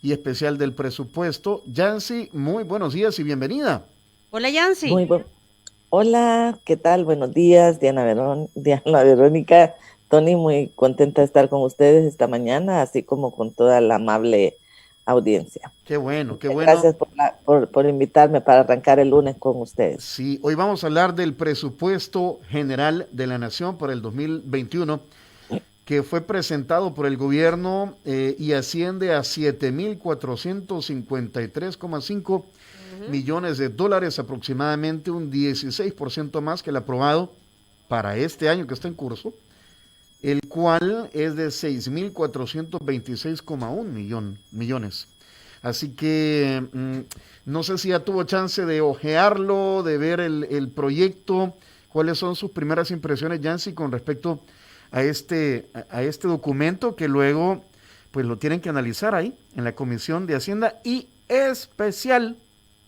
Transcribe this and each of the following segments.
y especial del presupuesto. Yancy, muy buenos días y bienvenida. Hola Yancy. Muy bueno. Hola, ¿qué tal? Buenos días, Diana Verónica, Tony, muy contenta de estar con ustedes esta mañana, así como con toda la amable audiencia. Qué bueno, qué Muchas bueno. gracias por invitarme para arrancar el lunes con ustedes. Sí, hoy vamos a hablar del presupuesto general de la Nación para el 2021 que fue presentado por el gobierno y asciende a 7.453,5 Ujú. millones de dólares, aproximadamente un 16% más que el aprobado para este año que está en curso, el cual es de 6.426,1 millones. Así que no sé si ya tuvo chance de ojearlo, de ver el proyecto. ¿Cuáles son sus primeras impresiones, Yancy, con respecto a este documento que luego pues lo tienen que analizar ahí en la Comisión de Hacienda y especial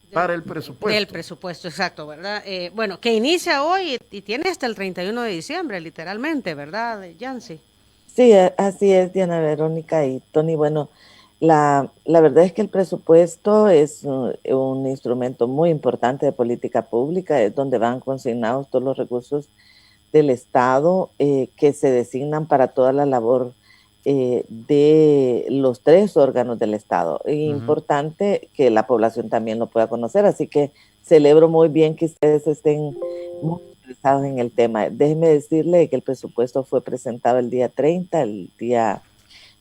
Del, para el del presupuesto? presupuesto, exacto, ¿verdad? Bueno, que inicia hoy y tiene hasta el 31 de diciembre, literalmente, ¿verdad, Yancy? Sí, así es, Diana Verónica y Tony. Bueno, la verdad es que el presupuesto es un instrumento muy importante de política pública, es donde van consignados todos los recursos del Estado que se designan para toda la labor de los tres órganos del Estado. Es Ujú. importante que la población también lo pueda conocer, así que celebro muy bien que ustedes estén muy interesados en el tema. Déjeme decirle que el presupuesto fue presentado el día 30, el día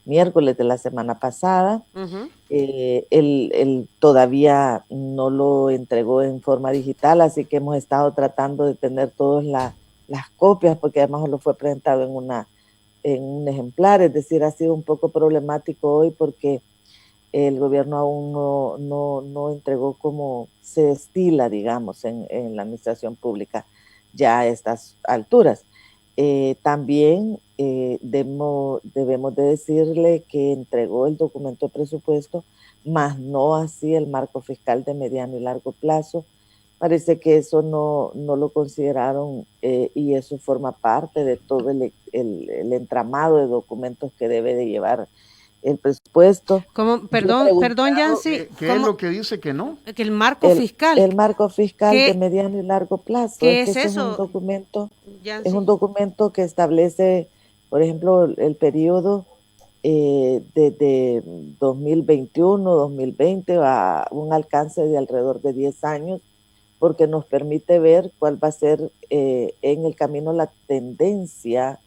miércoles de la semana pasada. Ujú. Él todavía no lo entregó en forma digital, así que hemos estado tratando de tener todas las copias, porque además lo fue presentado en un ejemplar, es decir, ha sido un poco problemático hoy porque el gobierno aún no entregó como se estila, digamos, en la administración pública ya a estas alturas. También debemos de decirle que entregó el documento de presupuesto, más no así el marco fiscal de mediano y largo plazo. Parece que eso no lo consideraron y eso forma parte de todo el entramado de documentos que debe de llevar el presupuesto. ¿Cómo? Yo he Perdón, preguntado Yancy, ¿Qué es ¿cómo? lo que dice que no? Que el marco fiscal, el marco fiscal de ¿qué, mediano y largo plazo, es qué que es ese eso, es un Yancy? documento que establece, por ejemplo, el periodo desde 2021-2020 a un alcance de alrededor de 10 años, porque nos permite ver cuál va a ser en el camino la tendencia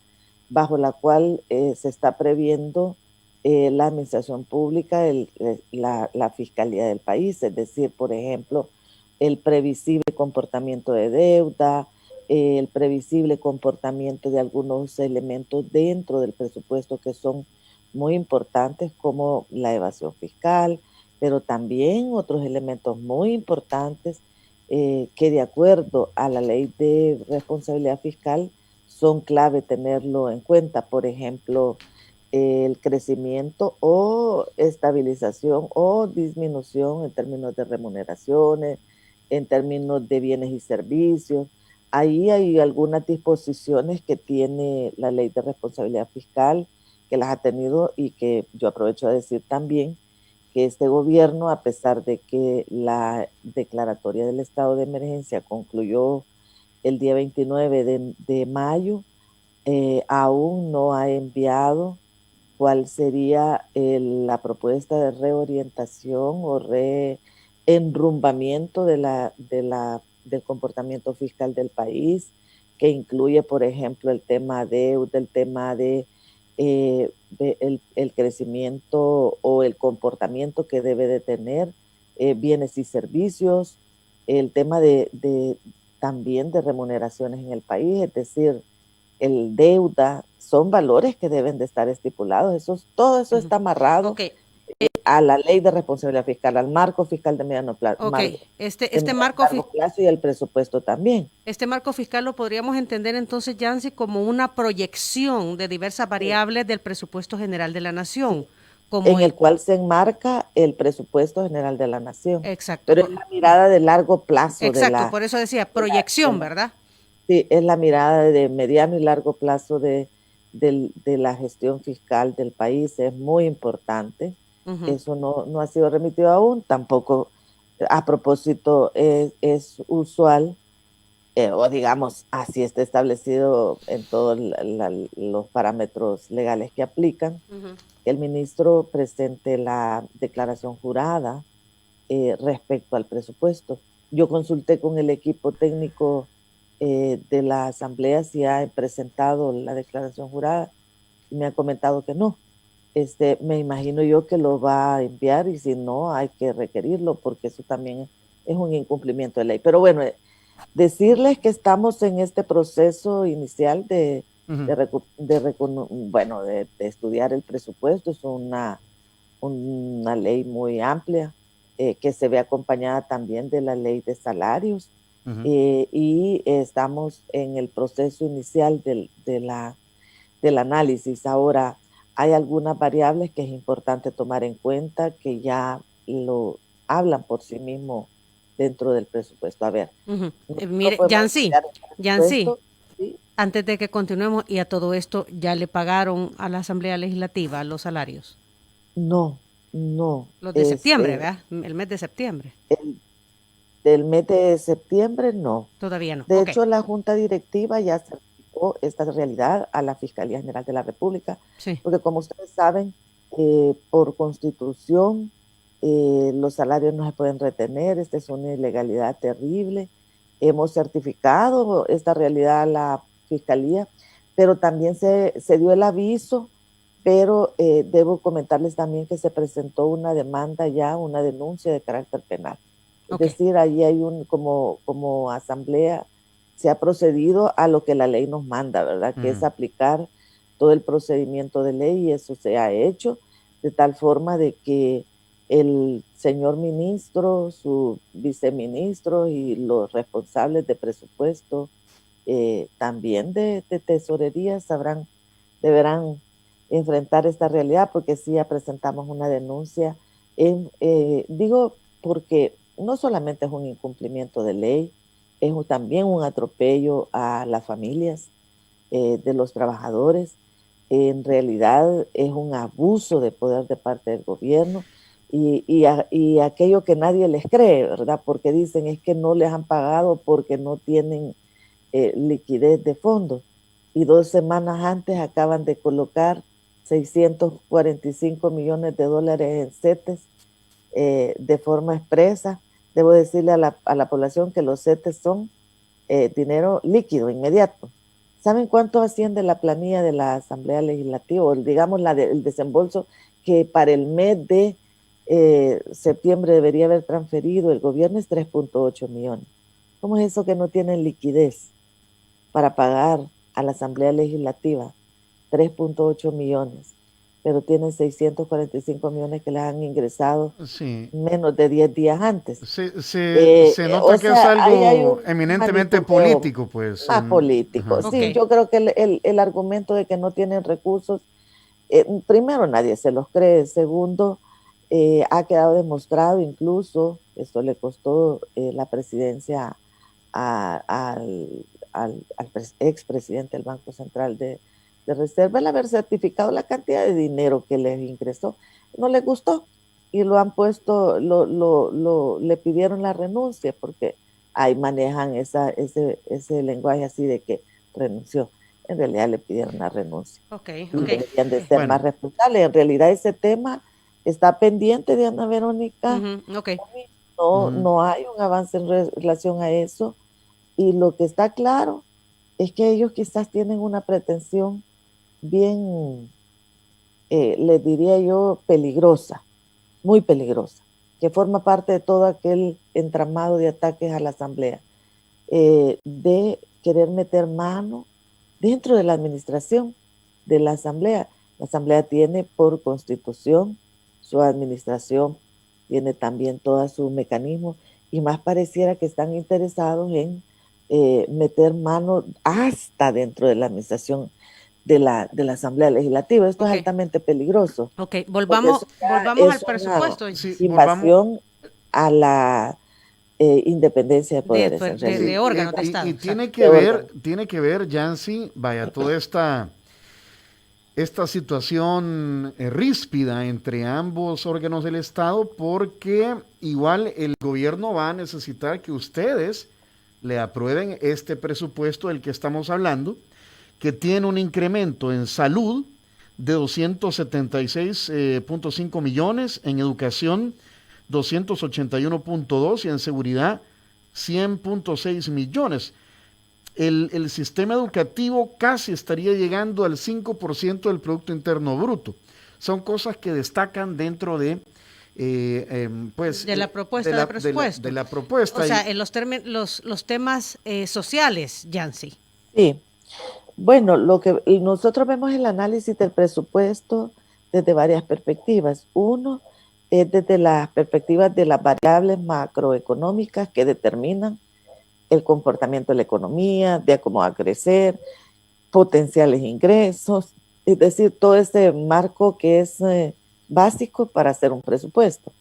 bajo la cual se está previendo la administración pública, la fiscalía del país, es decir, por ejemplo, el previsible comportamiento de deuda, el previsible comportamiento de algunos elementos dentro del presupuesto que son muy importantes, como la evasión fiscal, pero también otros elementos muy importantes que de acuerdo a la ley de responsabilidad fiscal son clave tenerlo en cuenta. Por ejemplo, el crecimiento o estabilización o disminución en términos de remuneraciones, en términos de bienes y servicios. Ahí hay algunas disposiciones que tiene la ley de responsabilidad fiscal, que las ha tenido y que yo aprovecho a decir también que este gobierno, a pesar de que la declaratoria del estado de emergencia concluyó el día 29 de mayo, aún no ha enviado cuál sería la propuesta de reorientación o reenrumbamiento del comportamiento fiscal del país, que incluye, por ejemplo, el tema deuda, el tema el crecimiento o el comportamiento que debe de tener bienes y servicios, el tema también de remuneraciones en el país, es decir, el deuda, son valores que deben de estar estipulados. Todo eso Ujú. está amarrado Ok, a la ley de responsabilidad fiscal, al marco fiscal de ok, de este mediano y marco largo plazo y el presupuesto también, Este marco fiscal lo podríamos entender entonces, Yancy, como una proyección de diversas sí, variables del presupuesto general de la sí, nación, como en el, el cual se enmarca el presupuesto general de la nación. exacto, Pero es la mirada de largo plazo exacto, por eso decía de la, de proyección, la ¿verdad? sí, es la mirada de mediano y largo plazo de la gestión fiscal del país, es muy importante. Eso no ha sido remitido aún, tampoco a propósito es usual, o digamos, así está establecido en todos los parámetros legales que aplican, que el ministro presente la declaración jurada respecto al presupuesto. Yo consulté con el equipo técnico de la asamblea si ha presentado la declaración jurada y me ha comentado que no. Me imagino yo que lo va a enviar y si no hay que requerirlo porque eso también es un incumplimiento de ley. Pero bueno, decirles que estamos en este proceso inicial de estudiar el presupuesto. Es una ley muy amplia que se ve acompañada también de la ley de salarios y estamos en el proceso inicial del análisis. Ahora, hay algunas variables que es importante tomar en cuenta que ya lo hablan por sí mismo dentro del presupuesto. A ver. Mire, Yancy, ¿sí? Antes de que continuemos, y a todo esto, ¿ya le pagaron a la Asamblea Legislativa los salarios? No. Los de septiembre, ¿verdad? El mes de septiembre. Del mes de septiembre, no. Todavía no. De hecho, la Junta Directiva ya certificó esta realidad a la Fiscalía General de la República, porque como ustedes saben, por Constitución, los salarios no se pueden retener. Esta es una ilegalidad terrible. Hemos certificado esta realidad a la Fiscalía, pero también se dio el aviso, pero debo comentarles también que se presentó una demanda ya, una denuncia de carácter penal. Es decir, ahí hay como asamblea se ha procedido a lo que la ley nos manda, ¿verdad? Que es aplicar todo el procedimiento de ley y eso se ha hecho de tal forma de que el señor ministro, su viceministro y los responsables de presupuesto, también de tesorería, deberán enfrentar esta realidad porque sí ya presentamos una denuncia. Digo porque no solamente es un incumplimiento de ley, es también un atropello a las familias de los trabajadores. En realidad es un abuso de poder de parte del gobierno y aquello que nadie les cree, ¿verdad? Porque dicen es que no les han pagado porque no tienen liquidez de fondos. Y 2 semanas antes acaban de colocar 645 millones de dólares en CETES de forma expresa. Debo decirle a la población que los CETES son dinero líquido, inmediato. ¿Saben cuánto asciende la planilla de la Asamblea Legislativa? O digamos el desembolso que para el mes de septiembre debería haber transferido el gobierno es 3.8 millones. ¿Cómo es eso que no tienen liquidez para pagar a la Asamblea Legislativa? 3.8 millones, pero tienen 645 millones que les han ingresado menos de 10 días antes. Se nota que es algo eminentemente político, pues. Político, sí. Yo creo que el argumento de que no tienen recursos, primero nadie se los cree, segundo, ha quedado demostrado incluso, esto le costó la presidencia al expresidente del Banco Central de Reserva, el haber certificado la cantidad de dinero que les ingresó. No les gustó y lo han puesto, le pidieron la renuncia porque ahí manejan ese lenguaje así de que renunció. En realidad le pidieron la renuncia. Y deberían de ser más responsables. En realidad ese tema está pendiente, Diana Verónica. No hay un avance en relación a eso. Y lo que está claro es que ellos quizás tienen una pretensión bien, les diría yo, peligrosa, muy peligrosa, que forma parte de todo aquel entramado de ataques a la Asamblea, de querer meter mano dentro de la administración de la Asamblea. La Asamblea tiene por constitución su administración, tiene también todo su mecanismo y más pareciera que están interesados en meter mano hasta dentro de la administración de la Asamblea Legislativa. Esto es altamente peligroso. Volvamos al presupuesto. Invasión a la independencia de poderes. De órganos de Estado. Y tiene que ver, Yancy, vaya, toda esta esta situación ríspida entre ambos órganos del Estado, porque igual el gobierno va a necesitar que ustedes le aprueben este presupuesto del que estamos hablando, que tiene un incremento en salud de 276.5 millones, en educación 281.2 y en seguridad 100.6 millones. El sistema educativo casi estaría llegando al 5% del Producto Interno Bruto. Son cosas que destacan dentro de pues de la propuesta de presupuesto. De la propuesta. O sea, en los temas sociales, Yancy. Sí. Bueno, lo que nosotros vemos el análisis del presupuesto desde varias perspectivas. Uno es desde las perspectivas de las variables macroeconómicas que determinan el comportamiento de la economía, de cómo va a crecer, potenciales ingresos, es decir, todo ese marco que es básico para hacer un presupuesto.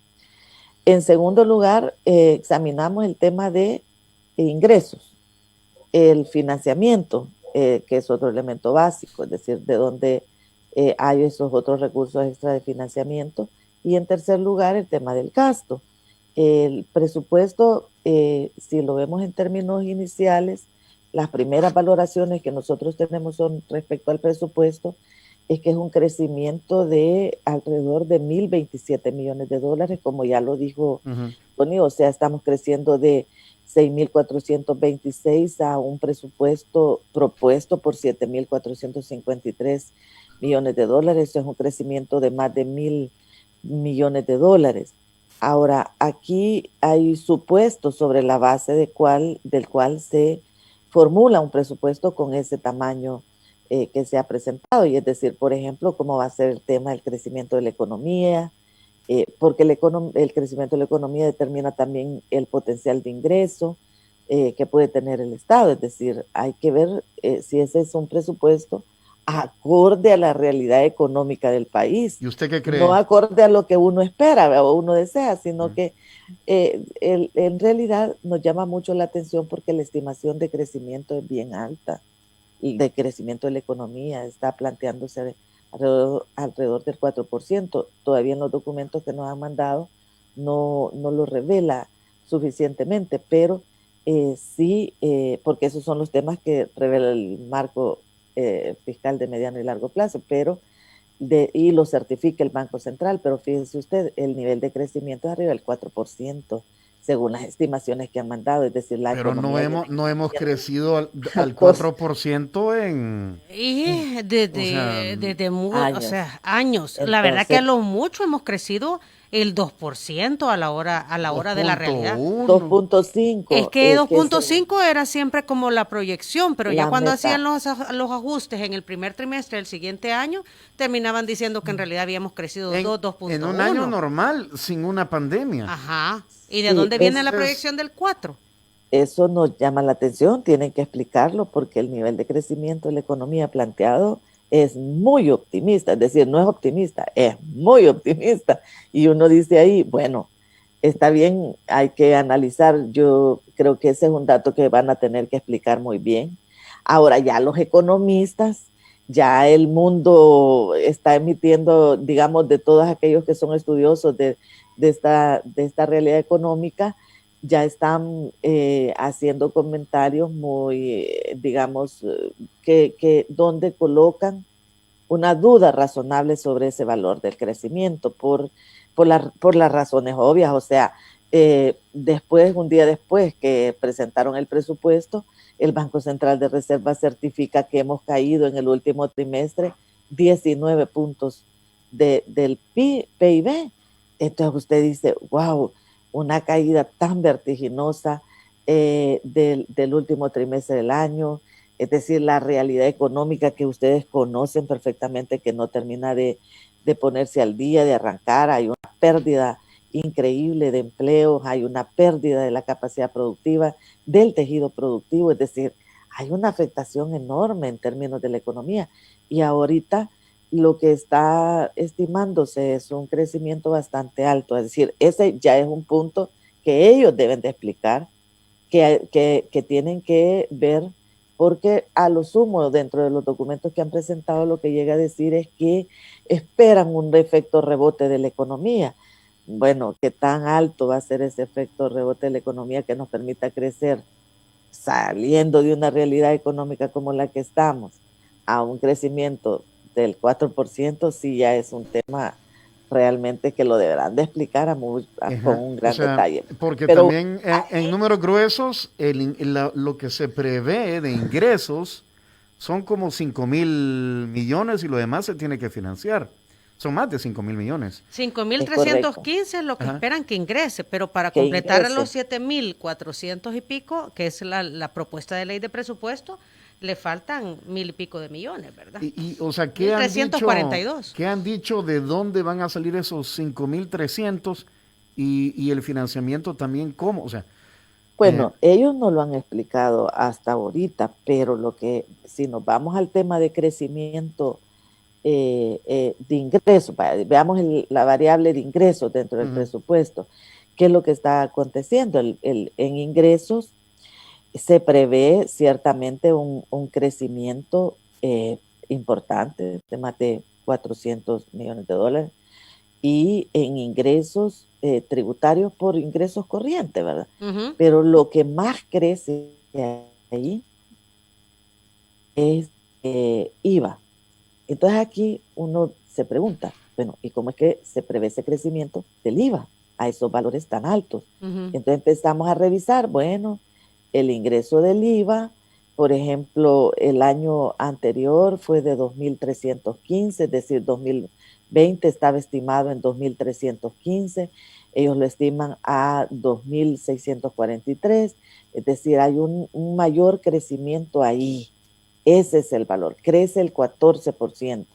En segundo lugar, examinamos el tema de ingresos, el financiamiento, que es otro elemento básico, es decir, de dónde hay esos otros recursos extra de financiamiento. Y en tercer lugar, el tema del gasto. El presupuesto, si lo vemos en términos iniciales, las primeras valoraciones que nosotros tenemos son respecto al presupuesto, es que es un crecimiento de alrededor de 1.027 millones de dólares, como ya lo dijo Tony, o sea, estamos creciendo de 6.426 a un presupuesto propuesto por 7.453 millones de dólares. Eso es un crecimiento de más de 1.000 millones de dólares. Ahora, aquí hay supuestos sobre la base del cual se formula un presupuesto con ese tamaño que se ha presentado, y es decir, por ejemplo, cómo va a ser el tema del crecimiento de la economía, porque el crecimiento de la economía determina también el potencial de ingreso que puede tener el Estado, es decir, hay que ver si ese es un presupuesto acorde a la realidad económica del país. ¿Y usted qué cree? No acorde a lo que uno espera o uno desea, sino que en realidad nos llama mucho la atención porque la estimación de crecimiento es bien alta, de crecimiento de la economía está planteándose alrededor del 4%. Todavía en los documentos que nos han mandado no lo revela suficientemente, pero sí, porque esos son los temas que revela el marco fiscal de mediano y largo plazo, pero y lo certifica el Banco Central, pero fíjese usted, el nivel de crecimiento es arriba del 4%, según las estimaciones que han mandado, es decir, la pero economía no hemos crecido al 4% en... Y desde años. O sea, años. Entonces, la verdad que a lo mucho hemos crecido el 2% a la hora de la realidad. 2.5. Es que 2.5 era siempre como la proyección, pero ya cuando hacían los ajustes en el primer trimestre del siguiente año, terminaban diciendo que en realidad habíamos crecido 2.1. En un año normal, sin una pandemia. Ajá. ¿Y de dónde viene la proyección del 4? Eso nos llama la atención, tienen que explicarlo, porque el nivel de crecimiento de la economía planteado es muy optimista, es decir, no es optimista, es muy optimista. Y uno dice ahí, bueno, está bien, hay que analizar. Yo creo que ese es un dato que van a tener que explicar muy bien. Ahora ya los economistas, ya el mundo está emitiendo, digamos, de todos aquellos que son estudiosos de esta realidad económica, ya están haciendo comentarios muy, digamos, que donde colocan una duda razonable sobre ese valor del crecimiento por las razones obvias. O sea, un día después que presentaron el presupuesto, el Banco Central de Reserva certifica que hemos caído en el último trimestre 19 puntos del PIB. Entonces usted dice, wow, una caída tan vertiginosa del último trimestre del año, es decir, la realidad económica que ustedes conocen perfectamente, que no termina de ponerse al día, de arrancar. Hay una pérdida increíble de empleos, hay una pérdida de la capacidad productiva, del tejido productivo, es decir, hay una afectación enorme en términos de la economía. Y ahorita lo que está estimándose es un crecimiento bastante alto, es decir, ese ya es un punto que ellos deben de explicar, que tienen que ver porque a lo sumo dentro de los documentos que han presentado lo que llega a decir es que esperan un efecto rebote de la economía. Bueno, ¿qué tan alto va a ser ese efecto rebote de la economía que nos permita crecer saliendo de una realidad económica como la que estamos a un crecimiento del 4%? Sí, ya es un tema realmente que lo deberán de explicar con un gran detalle. Porque pero también en números gruesos, lo que se prevé de ingresos son como 5.000 millones y lo demás se tiene que financiar. Son más de 5.000 millones. 5.315 es lo que esperan que ingrese, pero para que completar ingrese. Los 7.400 y pico, que es la propuesta de ley de presupuesto, le faltan 1.000 y pico de millones, ¿verdad? O sea, ¿qué han dicho de dónde van a salir esos 5.300 y el financiamiento también cómo? O sea, bueno, ellos no lo han explicado hasta ahorita, pero si nos vamos al tema de crecimiento de ingresos, veamos la variable de ingresos dentro del presupuesto, ¿qué es lo que está aconteciendo? En ingresos se prevé ciertamente un crecimiento importante de más de 400 millones de dólares y en ingresos tributarios por ingresos corrientes, ¿verdad? Pero lo que más crece ahí es IVA. Entonces aquí uno se pregunta, bueno, ¿y cómo es que se prevé ese crecimiento del IVA a esos valores tan altos? Entonces empezamos a revisar, bueno, el ingreso del IVA, por ejemplo, el año anterior fue de 2.315, es decir, 2020 estaba estimado en 2.315, ellos lo estiman a 2.643, es decir, hay un mayor crecimiento ahí. Ese es el valor, crece el 14%.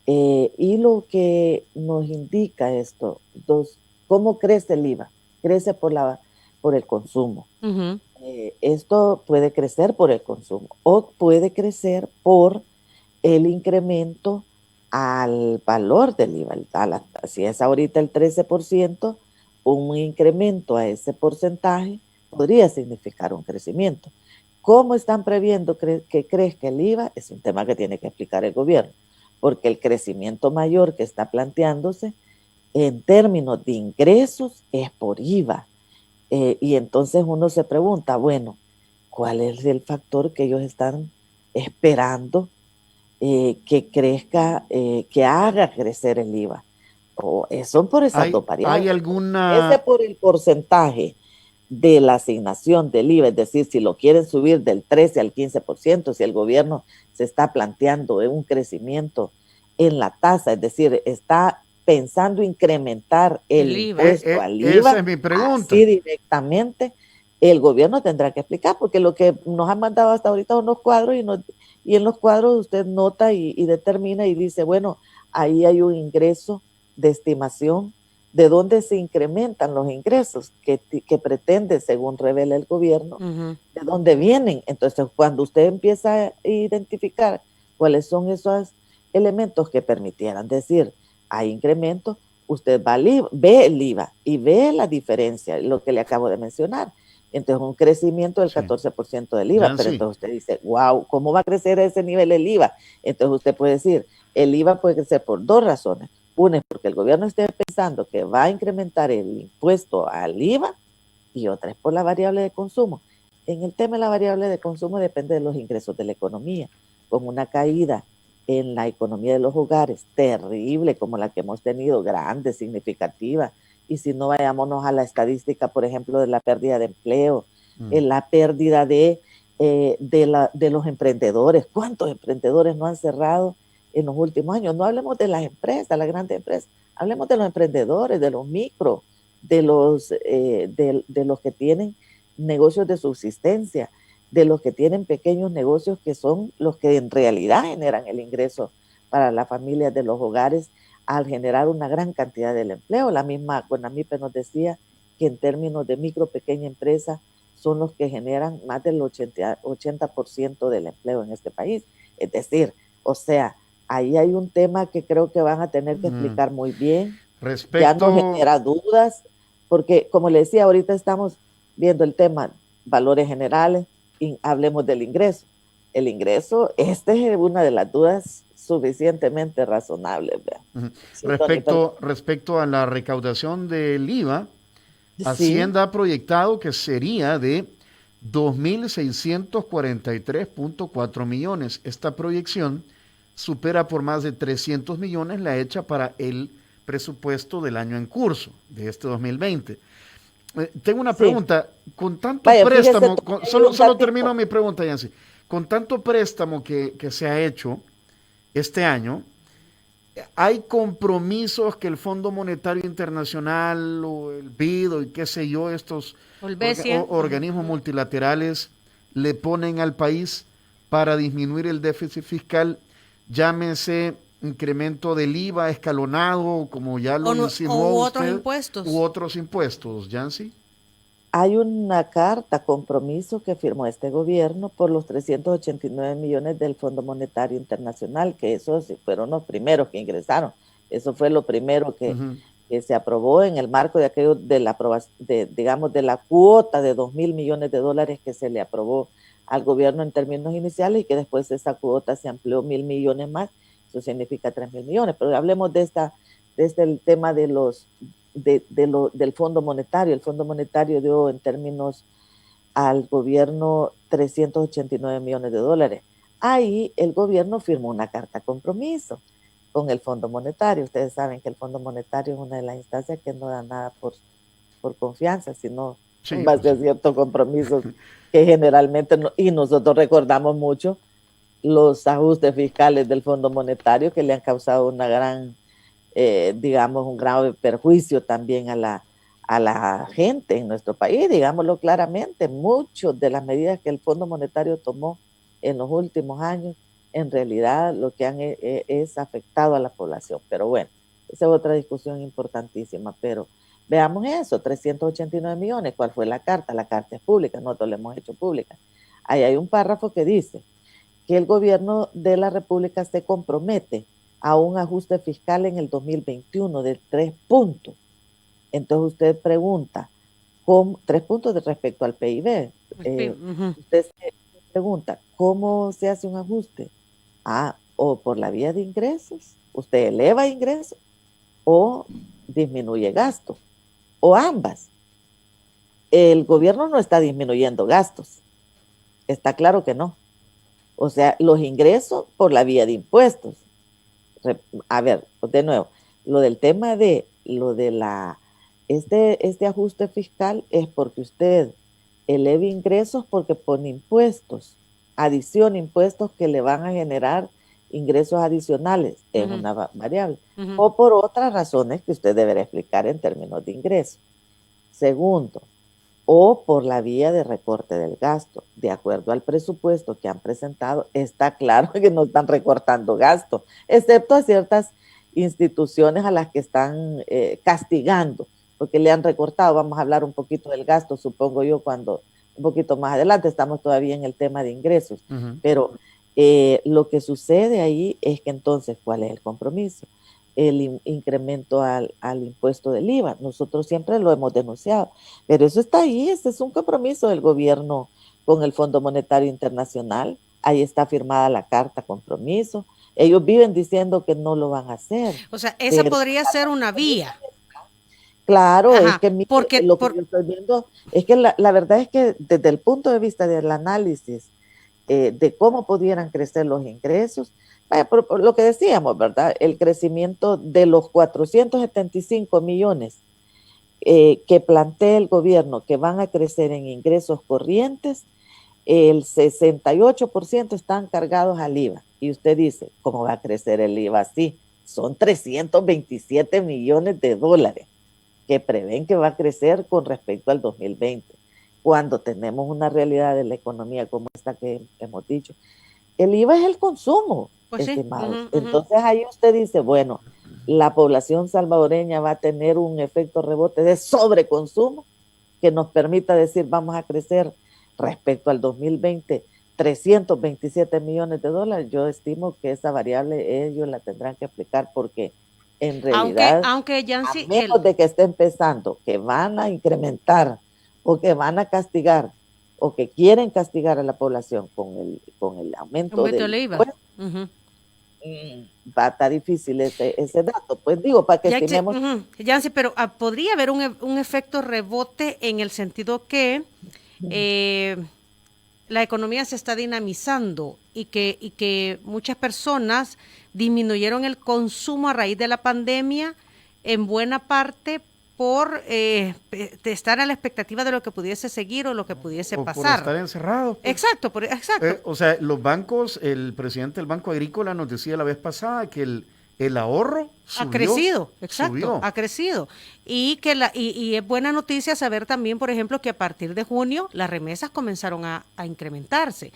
Y lo que nos indica esto, ¿cómo crece el IVA? Crece por el consumo. Esto puede crecer por el consumo o puede crecer por el incremento al valor del IVA. Si es ahorita el 13%, un incremento a ese porcentaje podría significar un crecimiento. ¿Cómo están previendo que crezca el IVA? Es un tema que tiene que explicar el gobierno, porque el crecimiento mayor que está planteándose en términos de ingresos es por IVA. Y entonces uno se pregunta, bueno, ¿cuál es el factor que ellos están esperando que crezca, que haga crecer el IVA? O eso por esas dos variables. ¿Hay alguna...? Ese por el porcentaje de la asignación del IVA, es decir, si lo quieren subir del 13 al 15%, si el gobierno se está planteando un crecimiento en la tasa, es decir, está pensando incrementar el impuesto al IVA, esa es mi pregunta. Así directamente, el gobierno tendrá que explicar, porque lo que nos han mandado hasta ahorita son unos cuadros y en los cuadros usted nota y determina y dice, bueno, ahí hay un ingreso de estimación de dónde se incrementan los ingresos que pretende, según revela el gobierno, de dónde vienen. Entonces, cuando usted empieza a identificar cuáles son esos elementos que permitieran decir, hay incrementos, usted va ve el IVA y ve la diferencia, lo que le acabo de mencionar. Entonces, un crecimiento del 14% del IVA, pero entonces usted dice, wow, ¿cómo va a crecer a ese nivel el IVA? Entonces usted puede decir, el IVA puede crecer por dos razones. Una es porque el gobierno esté pensando que va a incrementar el impuesto al IVA y otra es por la variable de consumo. En el tema de la variable de consumo depende de los ingresos de la economía. Con una caída en la economía de los hogares terrible como la que hemos tenido, grande, significativa, y si no vayámonos a la estadística, por ejemplo, de la pérdida de empleo, la pérdida de los emprendedores. ¿Cuántos emprendedores no han cerrado en los últimos años? No hablemos de las empresas, las grandes empresas, hablemos de los emprendedores, de los micro, de los que tienen negocios de subsistencia, de los que tienen pequeños negocios que son los que en realidad generan el ingreso para las familias de los hogares al generar una gran cantidad del empleo. La misma CONAMIPE nos decía que en términos de micro, pequeña empresa son los que generan más del 80% del empleo en este país. Es decir, o sea, ahí hay un tema que creo que van a tener que explicar muy bien. Ya no genera dudas, porque como le decía, ahorita estamos viendo el tema valores generales, y hablemos del ingreso. el ingreso, esta es una de las dudas suficientemente razonables. Sí, respecto a la recaudación del IVA, sí. Hacienda ha proyectado que sería de 2.643.4 millones. Esta proyección supera por más de 300 millones la hecha para el presupuesto del año en curso, de este 2020. Tengo una pregunta. Con tanto préstamo, solo termino mi pregunta, Yancy. Con tanto préstamo que se ha hecho este año, ¿hay compromisos que el Fondo Monetario Internacional o el BID y qué sé yo, estos organismos multilaterales le ponen al país para disminuir el déficit fiscal? Llámese incremento del IVA escalonado, como ya lo insinuó usted, u otros impuestos, Yancy. Hay una carta compromiso que firmó este gobierno por los 389 millones del Fondo Monetario Internacional, que esos fueron los primeros que ingresaron. Eso fue lo primero que se aprobó en el marco de aquello de la de la cuota de 2.000 millones de dólares que se le aprobó al gobierno en términos iniciales, y que después esa cuota se amplió 1.000 millones más. Eso significa 3.000 millones. Pero hablemos de el tema de del Fondo Monetario. El Fondo Monetario dio en términos al gobierno 389 millones de dólares. Ahí el gobierno firmó una carta compromiso con el Fondo Monetario. Ustedes saben que el Fondo Monetario es una de las instancias que no da nada por confianza, sino en base a ciertos compromisos que generalmente y nosotros recordamos mucho los ajustes fiscales del Fondo Monetario, que le han causado una gran un grave perjuicio también a la gente en nuestro país. Digámoslo claramente, muchas de las medidas que el Fondo Monetario tomó en los últimos años, en realidad lo que han es afectado a la población. Pero bueno, esa es otra discusión importantísima. Pero veamos eso, 389 millones, ¿cuál fue la carta? La carta es pública, nosotros la hemos hecho pública. Ahí hay un párrafo que dice que el gobierno de la República se compromete a un ajuste fiscal en el 2021 de 3 puntos. Entonces usted pregunta, 3 puntos respecto al PIB. Usted se pregunta, ¿cómo se hace un ajuste? O por la vía de ingresos, usted eleva ingresos o disminuye gastos, o ambas. El gobierno no está disminuyendo gastos, está claro que no. O sea, los ingresos por la vía de impuestos. A ver, de nuevo, lo del tema de este ajuste fiscal es porque usted eleve ingresos porque pone impuestos, adiciona impuestos que le van a generar ingresos adicionales, es una variable, o por otras razones que usted deberá explicar en términos de ingresos. Segundo, o por la vía de recorte del gasto. De acuerdo al presupuesto que han presentado, está claro que no están recortando gasto, excepto a ciertas instituciones a las que están castigando, porque le han recortado. Vamos a hablar un poquito del gasto, supongo yo, cuando un poquito más adelante. Estamos todavía en el tema de ingresos, pero lo que sucede ahí es que entonces, ¿cuál es el compromiso? El incremento al impuesto del IVA. Nosotros siempre lo hemos denunciado, pero eso está ahí, ese es un compromiso del gobierno con el Fondo Monetario Internacional. Ahí está firmada la carta compromiso. Ellos viven diciendo que no lo van a hacer. O sea, esa podría ser una vía. Claro, es que lo que yo estoy viendo es que la verdad es que desde el punto de vista del análisis de cómo pudieran crecer los ingresos, por lo que decíamos, ¿verdad? El crecimiento de los 475 millones que plantea el gobierno que van a crecer en ingresos corrientes, el 68% están cargados al IVA. Y usted dice, ¿cómo va a crecer el IVA así? Son 327 millones de dólares que prevén que va a crecer con respecto al 2020, cuando tenemos una realidad de la economía como esta que hemos dicho. El IVA es el consumo, pues estimados. Sí. Entonces ahí usted dice, bueno, la población salvadoreña va a tener un efecto rebote de sobreconsumo que nos permita decir vamos a crecer respecto al 2020 327 millones de dólares. Yo estimo que esa variable ellos la tendrán que explicar, porque en realidad, aunque Yancy, a menos de que esté empezando, que van a incrementar o que van a castigar o que quieren castigar a la población con el aumento del IVA. Va a estar difícil ese dato. Pues digo, para que estimemos. Yancy, pero podría haber un efecto rebote en el sentido que la economía se está dinamizando y que muchas personas disminuyeron el consumo a raíz de la pandemia, en buena parte por estar a la expectativa de lo que pudiese seguir o lo que pudiese pasar. Por estar encerrado. Pues. Exacto. O sea, los bancos, el presidente del Banco Agrícola nos decía la vez pasada que el ahorro subió, ha crecido, exacto, ha crecido. Y y es buena noticia saber también, por ejemplo, que a partir de junio las remesas comenzaron a incrementarse.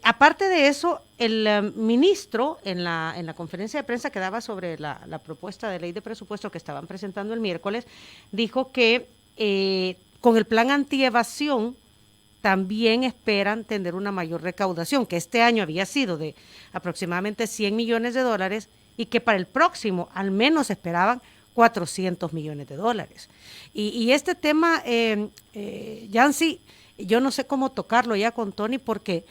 Aparte de eso, el ministro en la conferencia de prensa que daba sobre la propuesta de ley de presupuesto que estaban presentando el miércoles, dijo que con el plan antievasión también esperan tener una mayor recaudación, que este año había sido de aproximadamente 100 millones de dólares y que para el próximo al menos esperaban 400 millones de dólares. Y este tema, Yancy, yo no sé cómo tocarlo ya con Tony porque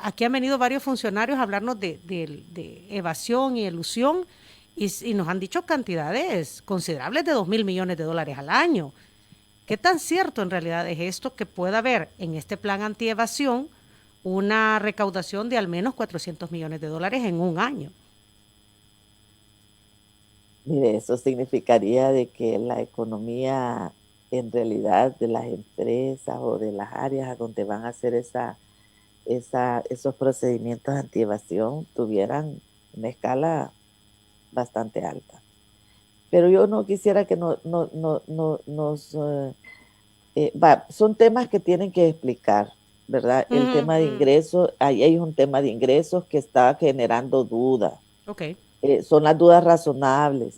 aquí han venido varios funcionarios a hablarnos de evasión y elusión y nos han dicho cantidades considerables de 2.000 millones de dólares al año. ¿Qué tan cierto en realidad es esto que pueda haber en este plan antievasión una recaudación de al menos 400 millones de dólares en un año? Mire, eso significaría de que la economía en realidad de las empresas o de las áreas a donde van a hacer esos procedimientos antievasión tuvieran una escala bastante alta. Pero yo no quisiera que son temas que tienen que explicar, ¿verdad? El tema de ingresos, ahí hay un tema de ingresos que está generando dudas. Okay. Son las dudas razonables.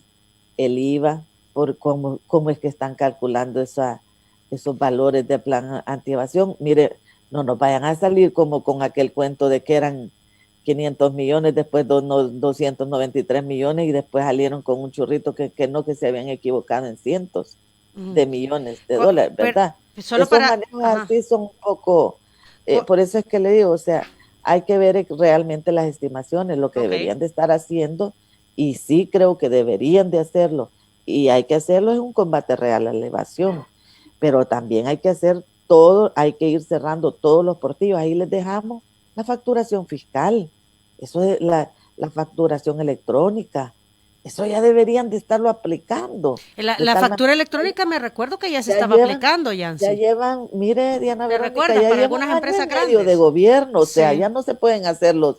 El IVA, por cómo es que están calculando esos valores de plan antievasión. Mire, no nos vayan a salir como con aquel cuento de que eran 500 millones, después 293 millones y después salieron con un churrito que se habían equivocado en cientos de millones de dólares, ¿verdad? Solo esos manejos así son un poco, por eso es que le digo, o sea, hay que ver realmente las estimaciones, lo que deberían de estar haciendo, y sí creo que deberían de hacerlo, y hay que hacerlo en un combate real a la evasión, pero también hay que hacer todo, hay que ir cerrando todos los portillos, ahí les dejamos la facturación fiscal, eso es la facturación electrónica, eso ya deberían de estarlo aplicando. La factura electrónica me recuerdo que ya se estaba aplicando, Yancy. Ya llevan, mire, Diana Verónica, ya para algunas empresas grandes de gobierno, o sea, ya no se pueden hacer los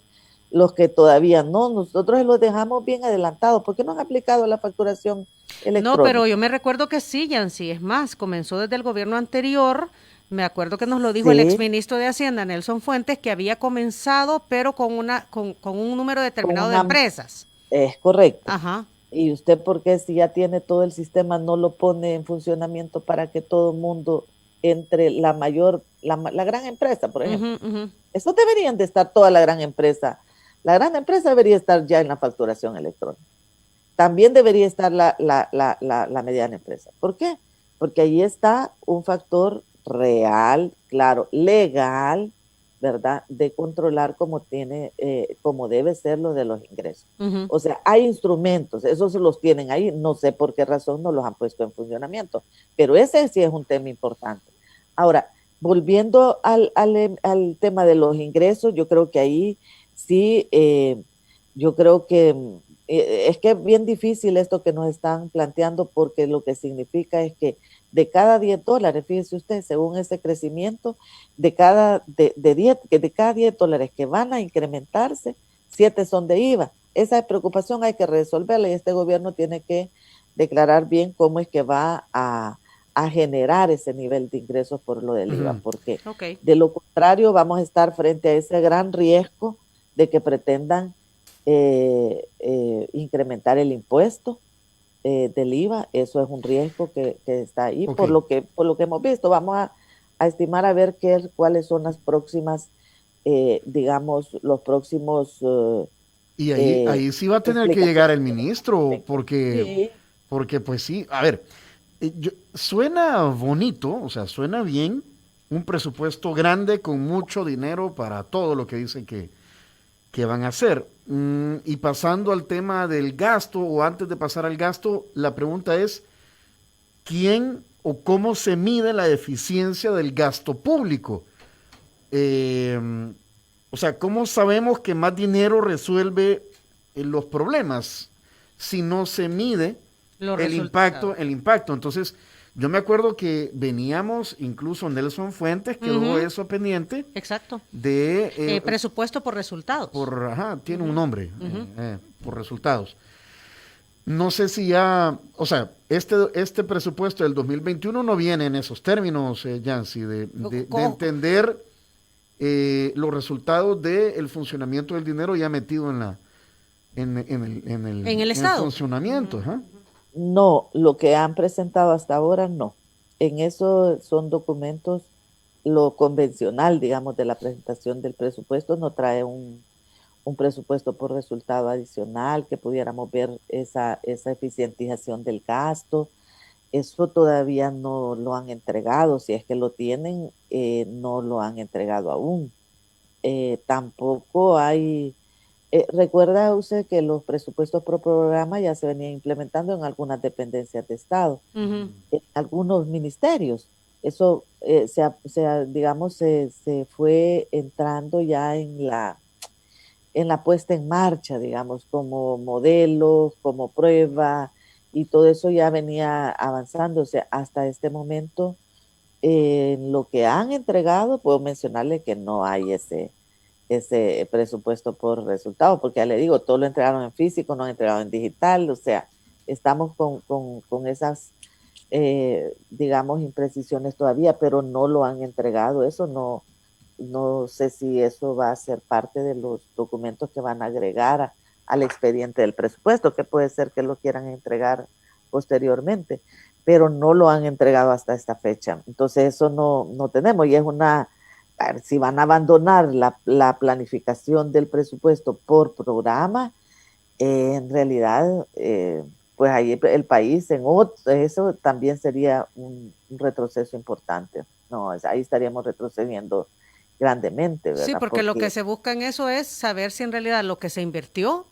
que todavía no, nosotros los dejamos bien adelantados, ¿por qué no han aplicado la facturación electrónica? No, pero yo me recuerdo que sí, Yancy, es más, comenzó desde el gobierno anterior. Me acuerdo que nos lo dijo el exministro de Hacienda, Nelson Fuentes, que había comenzado, pero con un número determinado de empresas. Es correcto. Ajá. ¿Y usted por qué si ya tiene todo el sistema no lo pone en funcionamiento para que todo el mundo entre la gran empresa, por ejemplo? Eso deberían de estar toda la gran empresa. La gran empresa debería estar ya en la facturación electrónica. También debería estar la mediana empresa. ¿Por qué? Porque ahí está un factor real, claro, legal, ¿verdad? De controlar como debe ser lo de los ingresos. O sea, hay instrumentos, esos los tienen ahí, no sé por qué razón no los han puesto en funcionamiento, pero ese sí es un tema importante. Ahora, volviendo al tema de los ingresos, yo creo que ahí sí, yo creo que es que es bien difícil esto que nos están planteando porque lo que significa es que de cada $10, fíjese usted, según ese crecimiento, de cada 10 dólares que van a incrementarse, 7 son de IVA. Esa preocupación hay que resolverla y este gobierno tiene que declarar bien cómo es que va a generar ese nivel de ingresos por lo del IVA, porque de lo contrario vamos a estar frente a ese gran riesgo de que pretendan incrementar el impuesto del IVA. Eso es un riesgo que está ahí por lo que hemos visto. Vamos a estimar a ver cuáles son las próximas, digamos, los próximos... y ahí sí va a tener que llegar el ministro, porque pues sí, a ver, suena bonito, o sea, suena bien un presupuesto grande con mucho dinero para todo lo que dicen que van a hacer. Y pasando al tema del gasto, o antes de pasar al gasto, la pregunta es, ¿quién o cómo se mide la eficiencia del gasto público? O sea, ¿cómo sabemos que más dinero resuelve los problemas si no se mide el impacto? Entonces, yo me acuerdo que veníamos, incluso Nelson Fuentes quedó eso pendiente. Exacto. De presupuesto por resultados. Tiene un nombre, por resultados. No sé si ya, o sea, este presupuesto del 2021 no viene en esos términos, Yancy, de entender los resultados del funcionamiento del dinero ya metido en el Estado. Funcionamiento. No, lo que han presentado hasta ahora no. En eso son documentos, lo convencional, digamos, de la presentación del presupuesto no trae un presupuesto por resultado adicional, que pudiéramos ver esa eficientización del gasto. Eso todavía no lo han entregado, si es que lo tienen, no lo han entregado aún. Tampoco hay, recuerda usted que los presupuestos por programa ya se venían implementando en algunas dependencias de Estado, en algunos ministerios. Eso digamos, se fue entrando ya en la puesta en marcha, digamos, como modelo, como prueba, y todo eso ya venía avanzando. O sea, hasta este momento, en lo que han entregado, puedo mencionarle que no hay ese presupuesto por resultado, porque ya le digo, todo lo entregaron en físico, no han entregado en digital, o sea, estamos con esas, digamos, imprecisiones todavía, pero no lo han entregado. Eso no sé si eso va a ser parte de los documentos que van a agregar al expediente del presupuesto, que puede ser que lo quieran entregar posteriormente, pero no lo han entregado hasta esta fecha. Entonces eso no tenemos, y es a ver, si van a abandonar la planificación del presupuesto por programa, en realidad, pues ahí el país, eso también sería un retroceso importante. No, ahí estaríamos retrocediendo grandemente, ¿verdad? Sí, porque lo que se busca en eso es saber si en realidad lo que se invirtió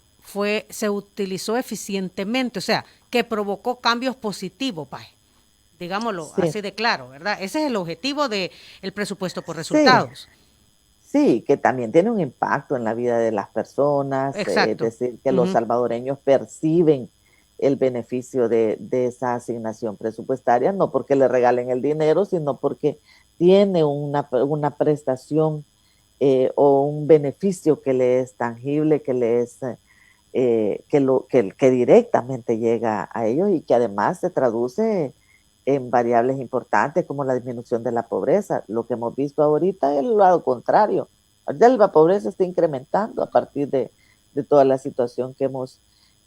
se utilizó eficientemente, o sea, que provocó cambios positivos, digámoslo así de claro, ¿verdad? Ese es el objetivo del presupuesto por resultados. Sí, que también tiene un impacto en la vida de las personas, es decir, que los salvadoreños perciben el beneficio de esa asignación presupuestaria, no porque le regalen el dinero, sino porque tiene una prestación o un beneficio que le es tangible, que le es que directamente llega a ellos, y que además se traduce en variables importantes como la disminución de la pobreza. Lo que hemos visto ahorita es el lado contrario. Ahorita la pobreza está incrementando a partir de toda la situación que hemos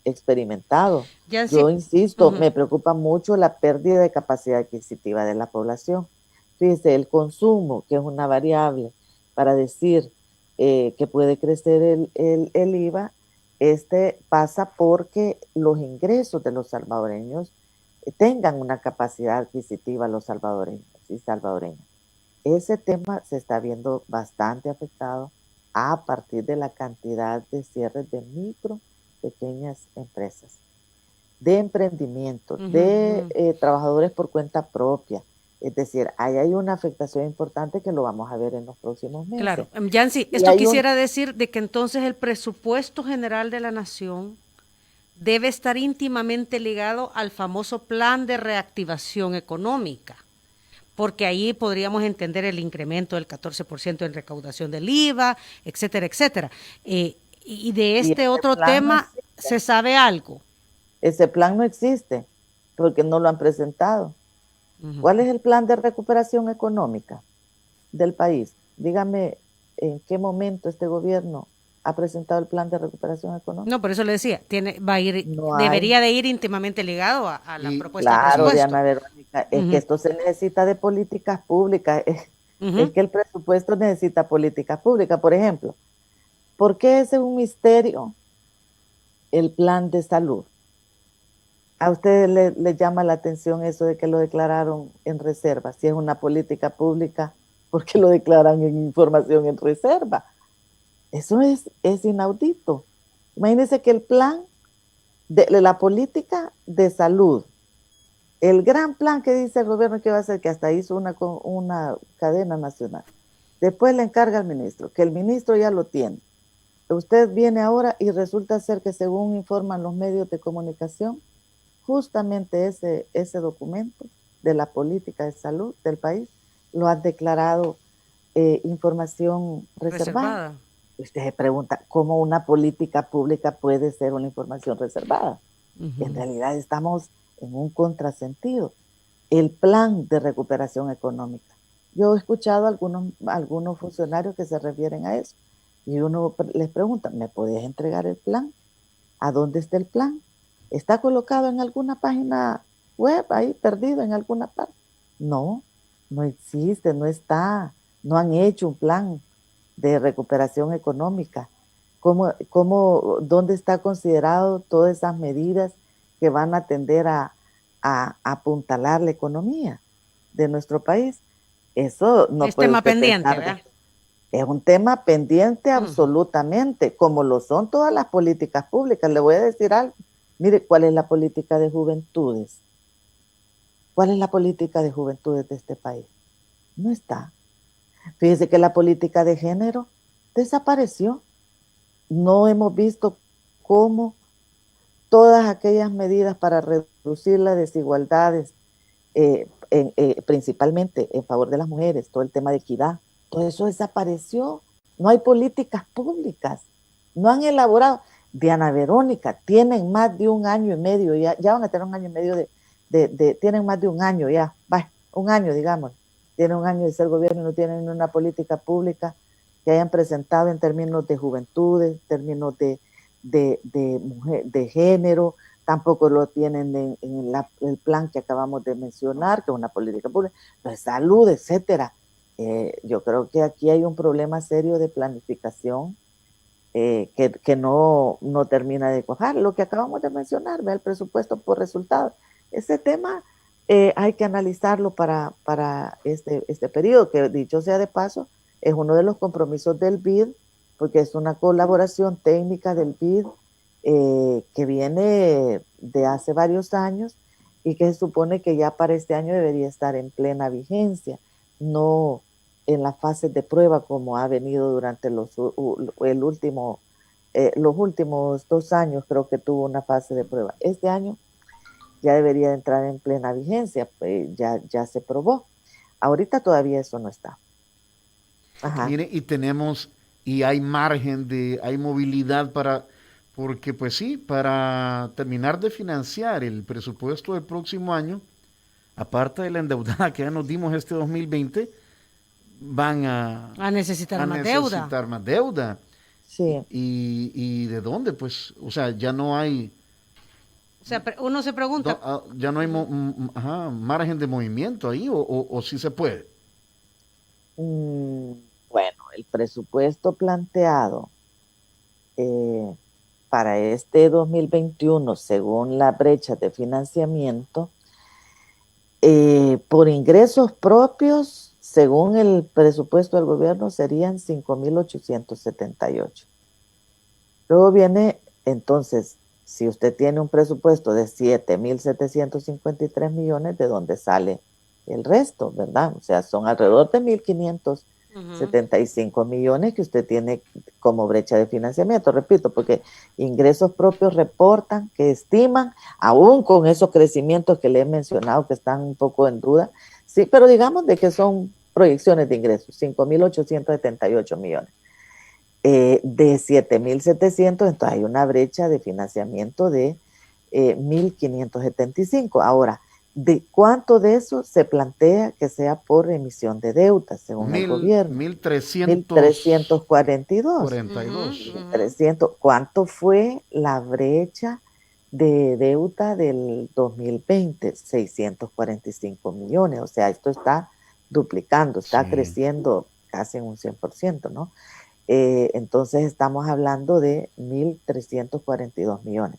experimentado. Yo insisto, me preocupa mucho la pérdida de capacidad adquisitiva de la población. Fíjese, el consumo, que es una variable para decir que puede crecer el IVA, pasa porque los ingresos de los salvadoreños tengan una capacidad adquisitiva, los salvadoreños y salvadoreñas. Ese tema se está viendo bastante afectado a partir de la cantidad de cierres de micro, pequeñas empresas, de emprendimientos, de trabajadores por cuenta propia. Es decir, ahí hay una afectación importante que lo vamos a ver en los próximos meses. Claro, Yancy, esto quisiera decir de que entonces el presupuesto general de la nación debe estar íntimamente ligado al famoso plan de reactivación económica, porque ahí podríamos entender el incremento del 14% en recaudación del IVA, etcétera, etcétera. Y de este otro tema, no ¿se sabe algo? Ese plan no existe, porque no lo han presentado. ¿Cuál es el plan de recuperación económica del país? Dígame en qué momento este gobierno ha presentado el plan de recuperación económica. No, por eso le decía, debería de ir íntimamente ligado a la propuesta de presupuesto. Claro, Diana Verónica, es que esto se necesita de políticas públicas, es que el presupuesto necesita políticas públicas. Por ejemplo, ¿por qué es un misterio el plan de salud? ¿A ustedes le llama la atención eso de que lo declararon en reserva? Si es una política pública porque lo declaran en información en reserva. Eso es inaudito. Imagínense que el plan de la política de salud, el gran plan que dice el gobierno que va a hacer, que hasta hizo una cadena nacional, después le encarga al ministro, que el ministro ya lo tiene. Usted viene ahora y resulta ser que, según informan los medios de comunicación, justamente ese documento de la política de salud del país lo han declarado información reservada. Usted se pregunta, ¿cómo una política pública puede ser una información reservada? En realidad estamos en un contrasentido. El plan de recuperación económica. Yo he escuchado algunos funcionarios que se refieren a eso. Y uno les pregunta, ¿me podés entregar el plan? ¿A dónde está el plan? ¿Está colocado en alguna página web ahí, perdido en alguna parte? No, no existe, no está. No han hecho un plan de recuperación económica. ¿Dónde está considerado todas esas medidas que van a tender a apuntalar la economía de nuestro país? Eso no es tema pendiente, ¿verdad? Es un tema pendiente absolutamente, como lo son todas las políticas públicas. Le voy a decir algo. Mire, ¿cuál es la política de juventudes? ¿Cuál es la política de juventudes de este país? No está. Fíjese que la política de género desapareció. No hemos visto cómo todas aquellas medidas para reducir las desigualdades, principalmente en favor de las mujeres, todo el tema de equidad, todo eso desapareció. No hay políticas públicas, no han elaborado. Diana Verónica, tienen más de un año y medio, ya van a tener un año y medio tienen más de un año ya, un año digamos, tienen un año de ser gobierno y no tienen una política pública que hayan presentado en términos de juventudes, en términos de género, tampoco lo tienen en el plan que acabamos de mencionar, que es una política pública, de salud, etcétera. Yo creo que aquí hay un problema serio de planificación que no termina de cuajar. Lo que acabamos de mencionar, el presupuesto por resultados. Ese tema hay que analizarlo para este periodo, que dicho sea de paso, es uno de los compromisos del BID, porque es una colaboración técnica del BID que viene de hace varios años y que se supone que ya para este año debería estar en plena vigencia, no en las fases de prueba como ha venido durante los últimos 2 años. Creo que tuvo una fase de prueba. Este año ya debería entrar en plena vigencia, ya se probó. Ahorita todavía eso no está. Ajá. Mire, y hay margen hay movilidad porque pues sí, para terminar de financiar el presupuesto del próximo año, aparte de la endeudada que ya nos dimos este 2020, van a necesitar más deuda. Sí. ¿Y de dónde? Pues, o sea, ya no hay... O sea, uno se pregunta... ya no hay margen de movimiento ahí, o sí se puede. Bueno, el presupuesto planteado para este 2021, según la brecha de financiamiento, por ingresos propios, según el presupuesto del gobierno, serían 5.878. Luego viene, entonces, si usted tiene un presupuesto de 7.753 millones, ¿de dónde sale el resto, verdad? O sea, son alrededor de 1.575 millones que usted tiene como brecha de financiamiento. Repito, porque ingresos propios reportan que estiman, aún con esos crecimientos que le he mencionado que están un poco en duda, sí, pero digamos de que son proyecciones de ingresos, 5.878 millones. De 7.700, entonces hay una brecha de financiamiento de 1.575. Ahora, ¿de cuánto de eso se plantea que sea por emisión de deuda, según el gobierno? 1.342. 1.300. ¿Cuánto fue la brecha de deuda del 2020? 645 millones. O sea, esto está duplicando, está creciendo casi en un 100%, ¿no? Entonces estamos hablando de 1.342 millones.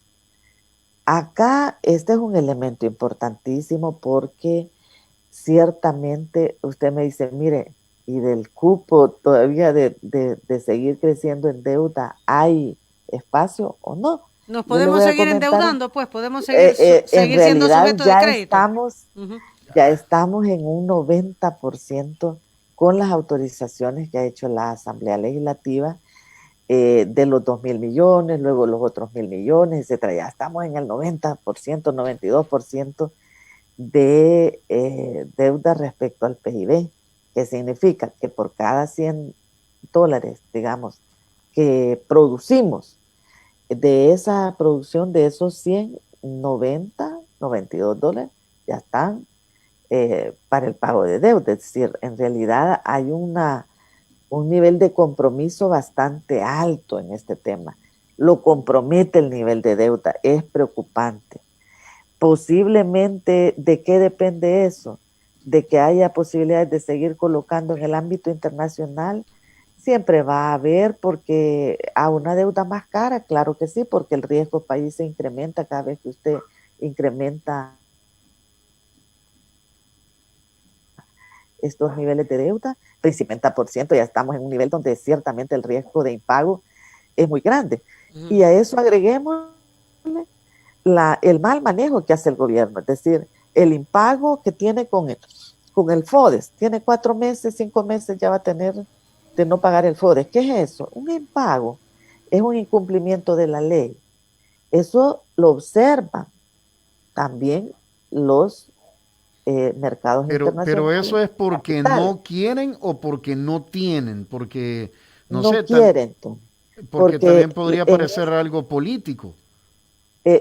Acá este es un elemento importantísimo porque ciertamente usted me dice, mire, y del cupo todavía de seguir creciendo en deuda, ¿hay espacio o no? Nos podemos seguir endeudando, pues podemos seguir, en siendo realidad sujetos de crédito. Ya estamos en un 90% con las autorizaciones que ha hecho la Asamblea Legislativa de los 2.000 millones, luego los otros 1.000 millones, etcétera. Ya estamos en el 90%, 92% de deuda respecto al PIB, que significa que por cada $100, digamos, que producimos, de esa producción, de esos 100, 90, $92 ya están para el pago de deuda. Es decir, en realidad hay un nivel de compromiso bastante alto en este tema. Lo compromete el nivel de deuda, es preocupante. Posiblemente, ¿de qué depende eso? De que haya posibilidades de seguir colocando en el ámbito internacional. Siempre va a haber, porque a una deuda más cara, claro que sí, porque el riesgo país se incrementa cada vez que usted incrementa estos niveles de deuda, el 50%, ya estamos en un nivel donde ciertamente el riesgo de impago es muy grande. Y a eso agreguemos el mal manejo que hace el gobierno, es decir, el impago que tiene con el FODES. Tiene 4 meses, 5 meses ya va a tener de no pagar el FODES. ¿Qué es eso? Un impago es un incumplimiento de la ley. Eso lo observan también los mercados internacionales. Pero eso es porque no quieren o porque no tienen, porque no sé, quieren. Porque también podría parecer algo político.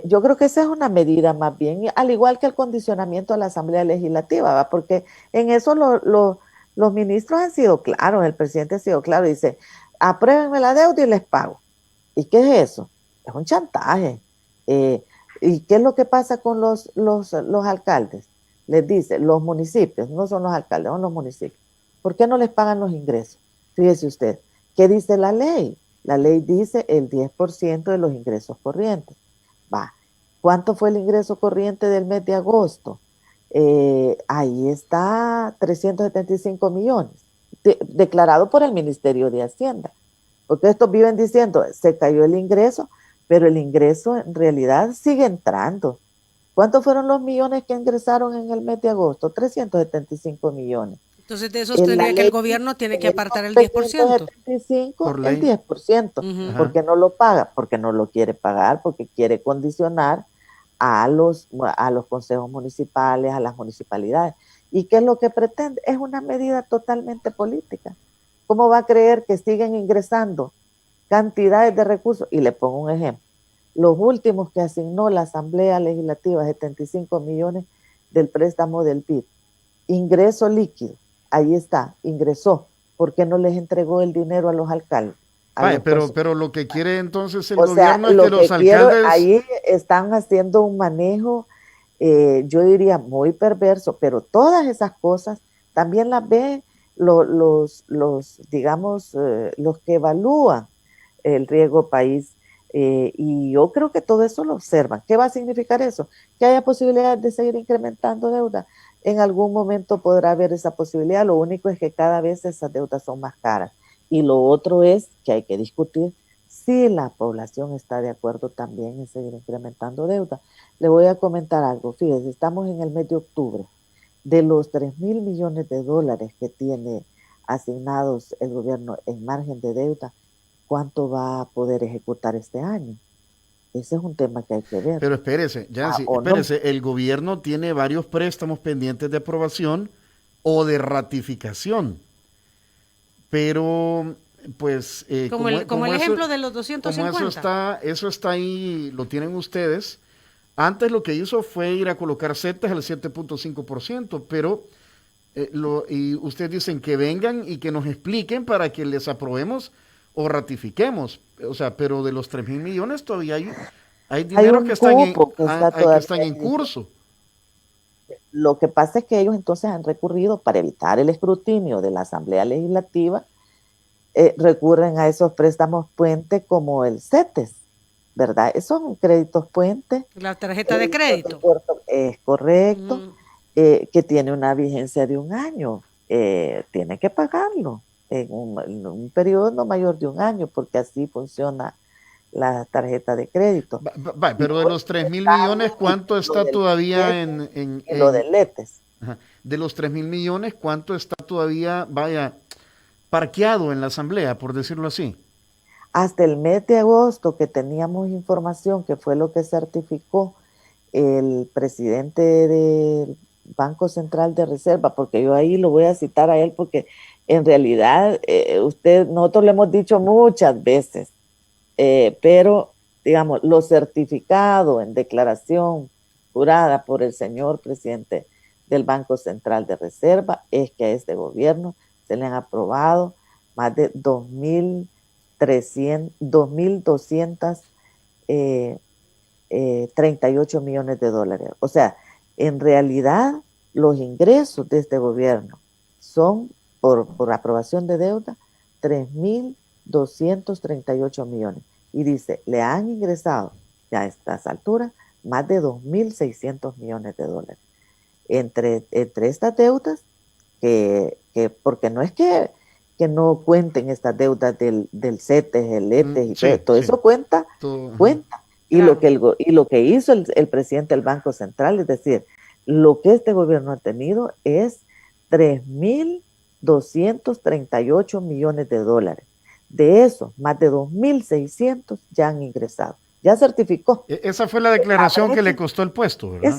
Yo creo que esa es una medida más bien, al igual que el condicionamiento a la Asamblea Legislativa, ¿va? Porque en eso los ministros han sido claros, el presidente ha sido claro, dice, apruébenme la deuda y les pago. ¿Y qué es eso? Es un chantaje. ¿Y qué es lo que pasa con los alcaldes? Les dice, los municipios, no son los alcaldes, son los municipios. ¿Por qué no les pagan los ingresos? Fíjese usted, ¿qué dice la ley? La ley dice el 10% de los ingresos corrientes. Va. ¿Cuánto fue el ingreso corriente del mes de agosto? Ahí está 375 millones, declarado por el Ministerio de Hacienda. Porque estos viven diciendo, se cayó el ingreso, pero el ingreso en realidad sigue entrando. ¿Cuántos fueron los millones que ingresaron en el mes de agosto? 375 millones. Entonces de esos tendría que el gobierno tiene que apartar el 10%. 375, el 10%. ¿Por qué no lo paga? Porque no lo quiere pagar, porque quiere condicionar a los consejos municipales, a las municipalidades. ¿Y qué es lo que pretende? Es una medida totalmente política. ¿Cómo va a creer que siguen ingresando cantidades de recursos? Y le pongo un ejemplo. Los últimos que asignó la Asamblea Legislativa, 75 millones del préstamo del PIB. Ingreso líquido. Ahí está, ingresó. ¿Por qué no les entregó el dinero a los alcaldes? Pero lo que quiere entonces el gobierno es que los alcaldes... Ahí están haciendo un manejo, yo diría, muy perverso, pero todas esas cosas también las ven digamos, los que evalúan el riesgo país. Y yo creo que todo eso lo observan. ¿Qué va a significar eso? Que haya posibilidad de seguir incrementando deuda. En algún momento podrá haber esa posibilidad, lo único es que cada vez esas deudas son más caras. Y lo otro es que hay que discutir si la población está de acuerdo también en seguir incrementando deuda. Le voy a comentar algo, fíjese, estamos en el mes de octubre. De los 3.000 millones de dólares que tiene asignados el gobierno en margen de deuda, ¿cuánto va a poder ejecutar este año? Ese es un tema que hay que ver. Pero espérese, Yancy, espérese, no. El gobierno tiene varios préstamos pendientes de aprobación o de ratificación. Pero, pues... como el ejemplo de los 250. Como eso está ahí, lo tienen ustedes. Antes lo que hizo fue ir a colocar CETES al 7.5%, pero... y ustedes dicen que vengan y que nos expliquen para que les aprobemos o ratifiquemos, o sea, pero de los 3.000 millones todavía hay dinero que están en curso. Lo que pasa es que ellos entonces han recurrido para evitar el escrutinio de la Asamblea Legislativa, recurren a esos préstamos puente como el CETES, ¿verdad? Esos son créditos puente. La tarjeta de crédito. Es correcto, que tiene una vigencia de 1 año. tiene que pagarlo en un periodo no mayor de un año, porque así funciona la tarjeta de crédito. Pero de los 3.000 millones, ¿cuánto está todavía lo del LETES? De los 3.000 millones, ¿cuánto está todavía, parqueado en la asamblea, por decirlo así? Hasta el mes de agosto, que teníamos información, que fue lo que certificó el presidente del Banco Central de Reserva, porque yo ahí lo voy a citar a él, porque en realidad nosotros le hemos dicho muchas veces, pero digamos, lo certificado en declaración jurada por el señor presidente del Banco Central de Reserva es que a este gobierno se le han aprobado más de 2.238 millones de dólares. O sea, en realidad los ingresos de este gobierno son, por aprobación de deuda, 3.238 millones. Y dice, le han ingresado ya a estas alturas más de 2.600 millones de dólares. Entre estas deudas, porque no es que no cuenten estas deudas del CETES, el ETES, y todo eso cuenta. Y, claro, lo que hizo el presidente del Banco Central, es decir, lo que este gobierno ha tenido es 3.238 millones de dólares. De eso, más de 2.600 ya han ingresado. Ya certificó. Esa fue la declaración que le costó el puesto, ¿verdad?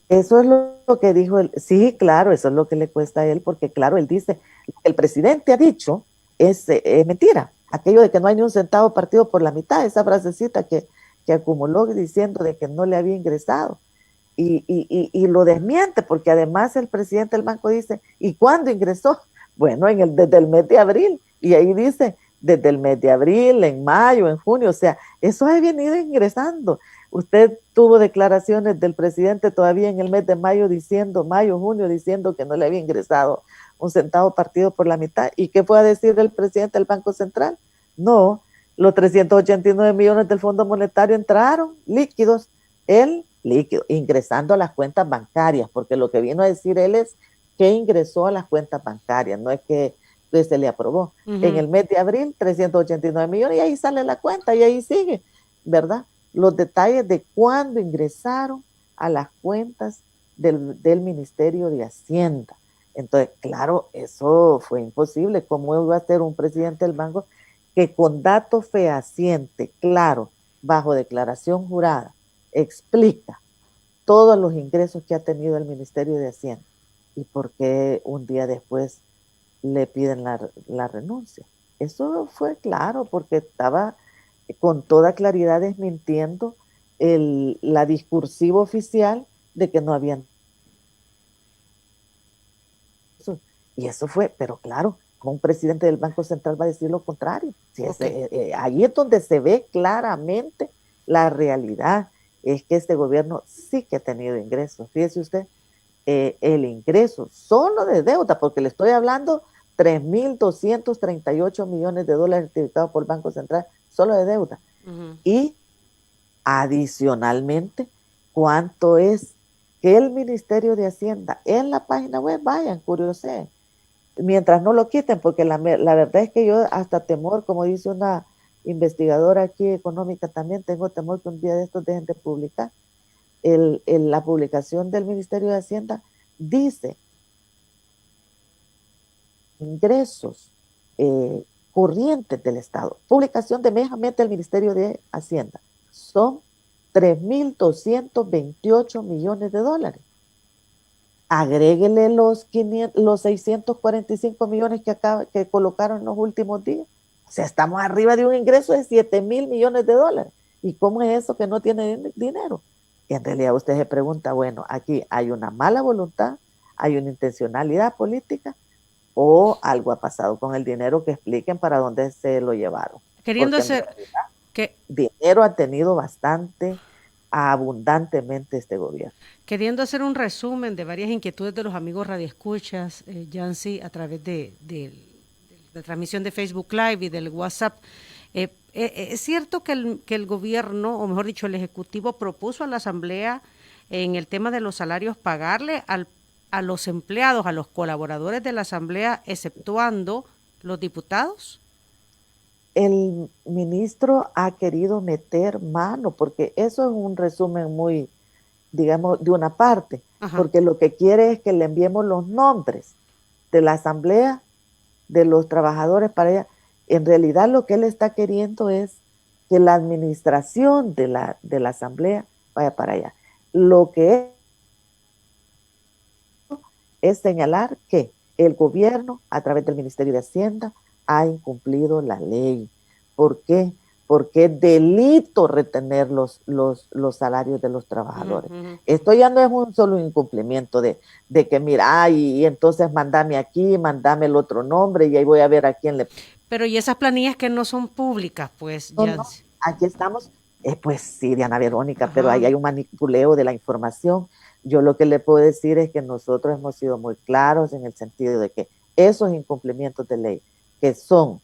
Eso es lo que dijo él. Sí, claro, eso es lo que le cuesta a él, porque claro, él dice, el presidente ha dicho, es mentira, aquello de que no hay ni un centavo partido por la mitad, esa frasecita que acumuló diciendo de que no le había ingresado. Y lo desmiente, porque además el presidente del banco dice, ¿y cuándo ingresó? Bueno, desde el mes de abril, y ahí dice, desde el mes de abril, en mayo, en junio, o sea, eso ha venido ingresando. Usted tuvo declaraciones del presidente todavía en el mes de mayo, junio, diciendo que no le había ingresado un centavo partido por la mitad. ¿Y qué fue a decir el presidente del Banco Central? No, los 389 millones del Fondo Monetario entraron líquidos, ingresando a las cuentas bancarias, porque lo que vino a decir él es que ingresó a las cuentas bancarias, no es que se le aprobó. En el mes de abril, 389 millones, y ahí sale la cuenta, y ahí sigue, ¿verdad? Los detalles de cuándo ingresaron a las cuentas del Ministerio de Hacienda. Entonces, claro, eso fue imposible. ¿Cómo iba a ser un presidente del banco que con dato fehaciente, claro, bajo declaración jurada, explica todos los ingresos que ha tenido el Ministerio de Hacienda? ¿Y por qué un día después le piden la renuncia? Eso fue claro, porque estaba con toda claridad desmintiendo la discursiva oficial de que no habían. Y eso fue, pero claro, como un presidente del Banco Central va a decir lo contrario. Sí, ahí es donde se ve claramente la realidad, es que este gobierno sí que ha tenido ingresos. Fíjese usted, el ingreso solo de deuda, porque le estoy hablando 3.238 millones de dólares certificados por el Banco Central, solo de deuda. Y adicionalmente, ¿cuánto es que el Ministerio de Hacienda en la página web? Vayan, curioseen, mientras no lo quiten, porque la verdad es que yo hasta temor, como dice una investigadora aquí económica, también tengo temor que un día de estos dejen de publicar. La publicación del Ministerio de Hacienda dice ingresos corrientes del Estado, publicación de mesamente del Ministerio de Hacienda, son 3.228 millones de dólares. Agréguele los 645 millones que colocaron en los últimos días. O sea, estamos arriba de un ingreso de 7.000 millones de dólares. ¿Y cómo es eso que no tiene dinero? Y en realidad usted se pregunta, bueno, aquí hay una mala voluntad, hay una intencionalidad política, o algo ha pasado con el dinero, que expliquen para dónde se lo llevaron. Queriendo hacer que dinero ha tenido bastante, abundantemente este gobierno. Queriendo hacer un resumen de varias inquietudes de los amigos radioescuchas, Yancy, a través de la transmisión de Facebook Live y del WhatsApp, es cierto que el gobierno, o mejor dicho, el Ejecutivo propuso a la Asamblea en el tema de los salarios pagarle al a los empleados, a los colaboradores de la Asamblea, exceptuando los diputados? El ministro ha querido meter mano, porque eso es un resumen muy, digamos, de una parte, ajá, porque lo que quiere es que le enviemos los nombres de la Asamblea, de los trabajadores para allá. En realidad lo que él está queriendo es que la administración de la Asamblea vaya para allá. Lo que es señalar que el gobierno, a través del Ministerio de Hacienda, ha incumplido la ley. ¿Por qué? Porque es delito retener los salarios de los trabajadores. Esto ya no es un solo incumplimiento de que mira, y entonces mandame aquí, mandame el otro nombre y ahí voy a ver a quién le... Pero y esas planillas que no son públicas, pues no, ya... no, aquí estamos, pues sí, Diana Verónica, pero ahí hay un manipuleo de la información. Yo lo que le puedo decir es que nosotros hemos sido muy claros en el sentido de que esos incumplimientos de ley que son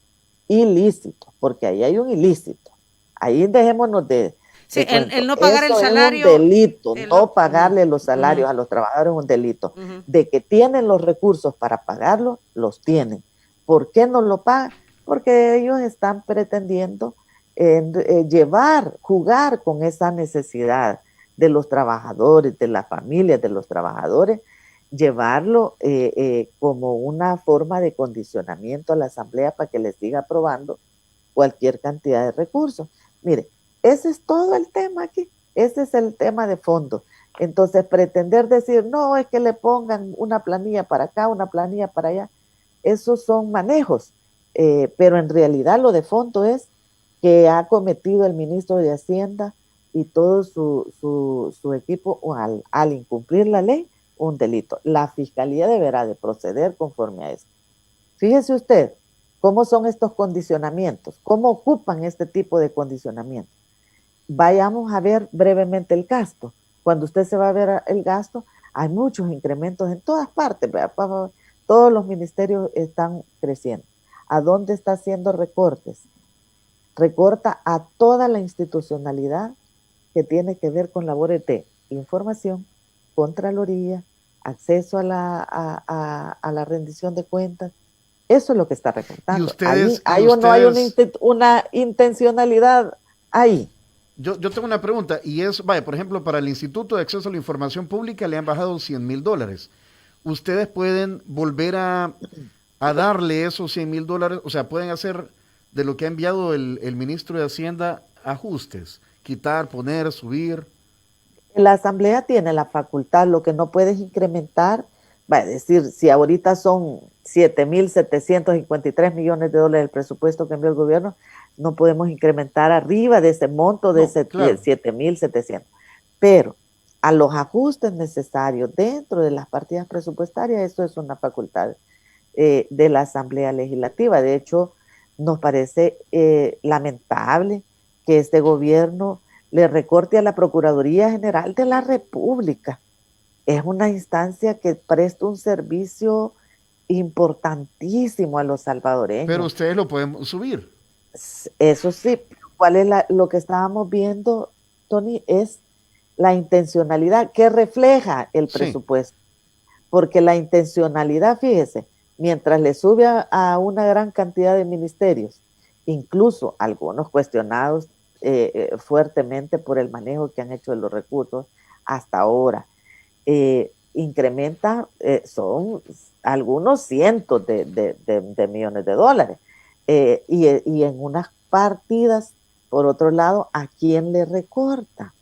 ilícitos, porque ahí hay un ilícito, ahí dejémonos de sí, el no pagar el salario. Es un delito, no pagarle los salarios a los trabajadores es un delito. De que tienen los recursos para pagarlos, los tienen. ¿Por qué no lo pagan? Porque ellos están pretendiendo jugar con esa necesidad de los trabajadores, de las familias de los trabajadores, llevarlo como una forma de condicionamiento a la Asamblea para que les siga aprobando cualquier cantidad de recursos. Mire, ese es todo el tema aquí, ese es el tema de fondo. Entonces, pretender decir, no, es que le pongan una planilla para acá, una planilla para allá, esos son manejos, pero en realidad lo de fondo es que ha cometido el ministro de Hacienda y todo su equipo al incumplir la ley, un delito. La Fiscalía deberá de proceder conforme a esto. Fíjese usted cómo son estos condicionamientos, cómo ocupan este tipo de condicionamientos. Vayamos a ver brevemente el gasto. Cuando usted se va a ver el gasto, hay muchos incrementos en todas partes. Todos los ministerios están creciendo. ¿A dónde está haciendo recortes? Recorta a toda la institucionalidad que tiene que ver con labores de información, contraloría, acceso a la rendición de cuentas. Eso es lo que está recortando. ¿Y ustedes, hay una intencionalidad ahí. Yo tengo una pregunta, y es, vaya, por ejemplo, para el Instituto de Acceso a la Información Pública le han bajado $100,000. ¿Ustedes pueden volver a darle esos $100,000? O sea, pueden hacer de lo que ha enviado el ministro de Hacienda ajustes, quitar, poner, subir. La Asamblea tiene la facultad, lo que no puedes incrementar, va a decir, si ahorita son 7.753 millones de dólares el presupuesto que envió el gobierno, no podemos incrementar arriba de ese monto de 7.700. Pero a los ajustes necesarios dentro de las partidas presupuestarias, eso es una facultad de la Asamblea Legislativa. De hecho, nos parece lamentable que este gobierno le recorte a la Procuraduría General de la República. Es una instancia que presta un servicio importantísimo a los salvadoreños. Pero ustedes lo pueden subir. Eso sí, ¿cuál es lo que estábamos viendo, Tony? Es la intencionalidad que refleja el presupuesto. Porque la intencionalidad, fíjese, mientras le sube a una gran cantidad de ministerios, incluso algunos cuestionados fuertemente por el manejo que han hecho de los recursos hasta ahora, incrementa, son algunos cientos de millones de dólares. Y en unas partidas, por otro lado, ¿a quién le recorta?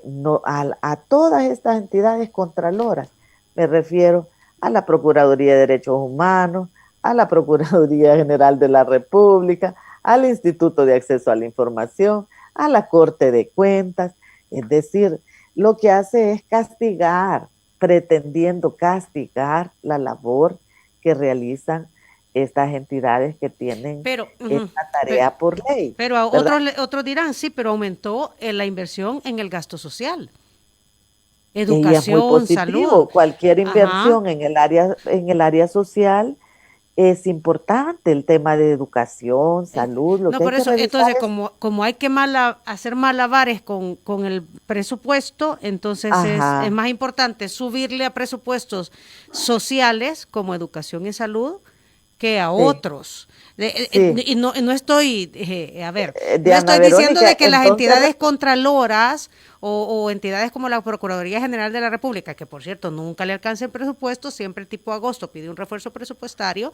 No, a todas estas entidades contraloras, me refiero a la Procuraduría de Derechos Humanos, a la Procuraduría General de la República, al Instituto de Acceso a la Información, a la Corte de Cuentas. Es decir, lo que hace es castigar, pretendiendo castigar la labor que realizan estas entidades que tienen esta tarea por ley. Pero otros dirán, sí, pero aumentó la inversión en el gasto social. Educación, salud. Cualquier inversión en el área social es importante el tema de educación, salud, lo no, que por hay eso, que revisar entonces, como hay que hacer malabares con el presupuesto, entonces es más importante subirle a presupuestos sociales como educación y salud que a otros. Y no estoy, no Diana estoy diciendo Verónica, de que las entidades contraloras o entidades como la Procuraduría General de la República, que por cierto nunca le alcanza el presupuesto, siempre el tipo agosto pide un refuerzo presupuestario,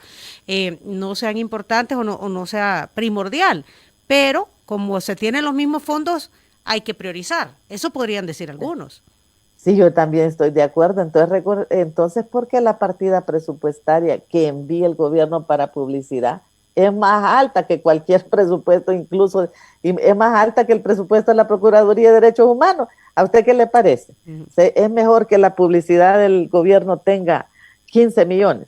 no sean importantes o no sea primordial, pero como se tienen los mismos fondos, hay que priorizar. Eso podrían decir algunos. Sí, yo también estoy de acuerdo. Entonces, ¿por qué la partida presupuestaria que envía el gobierno para publicidad es más alta que cualquier presupuesto, incluso y es más alta que el presupuesto de la Procuraduría de Derechos Humanos? ¿A usted qué le parece? ¿Es mejor que la publicidad del gobierno tenga 15 millones,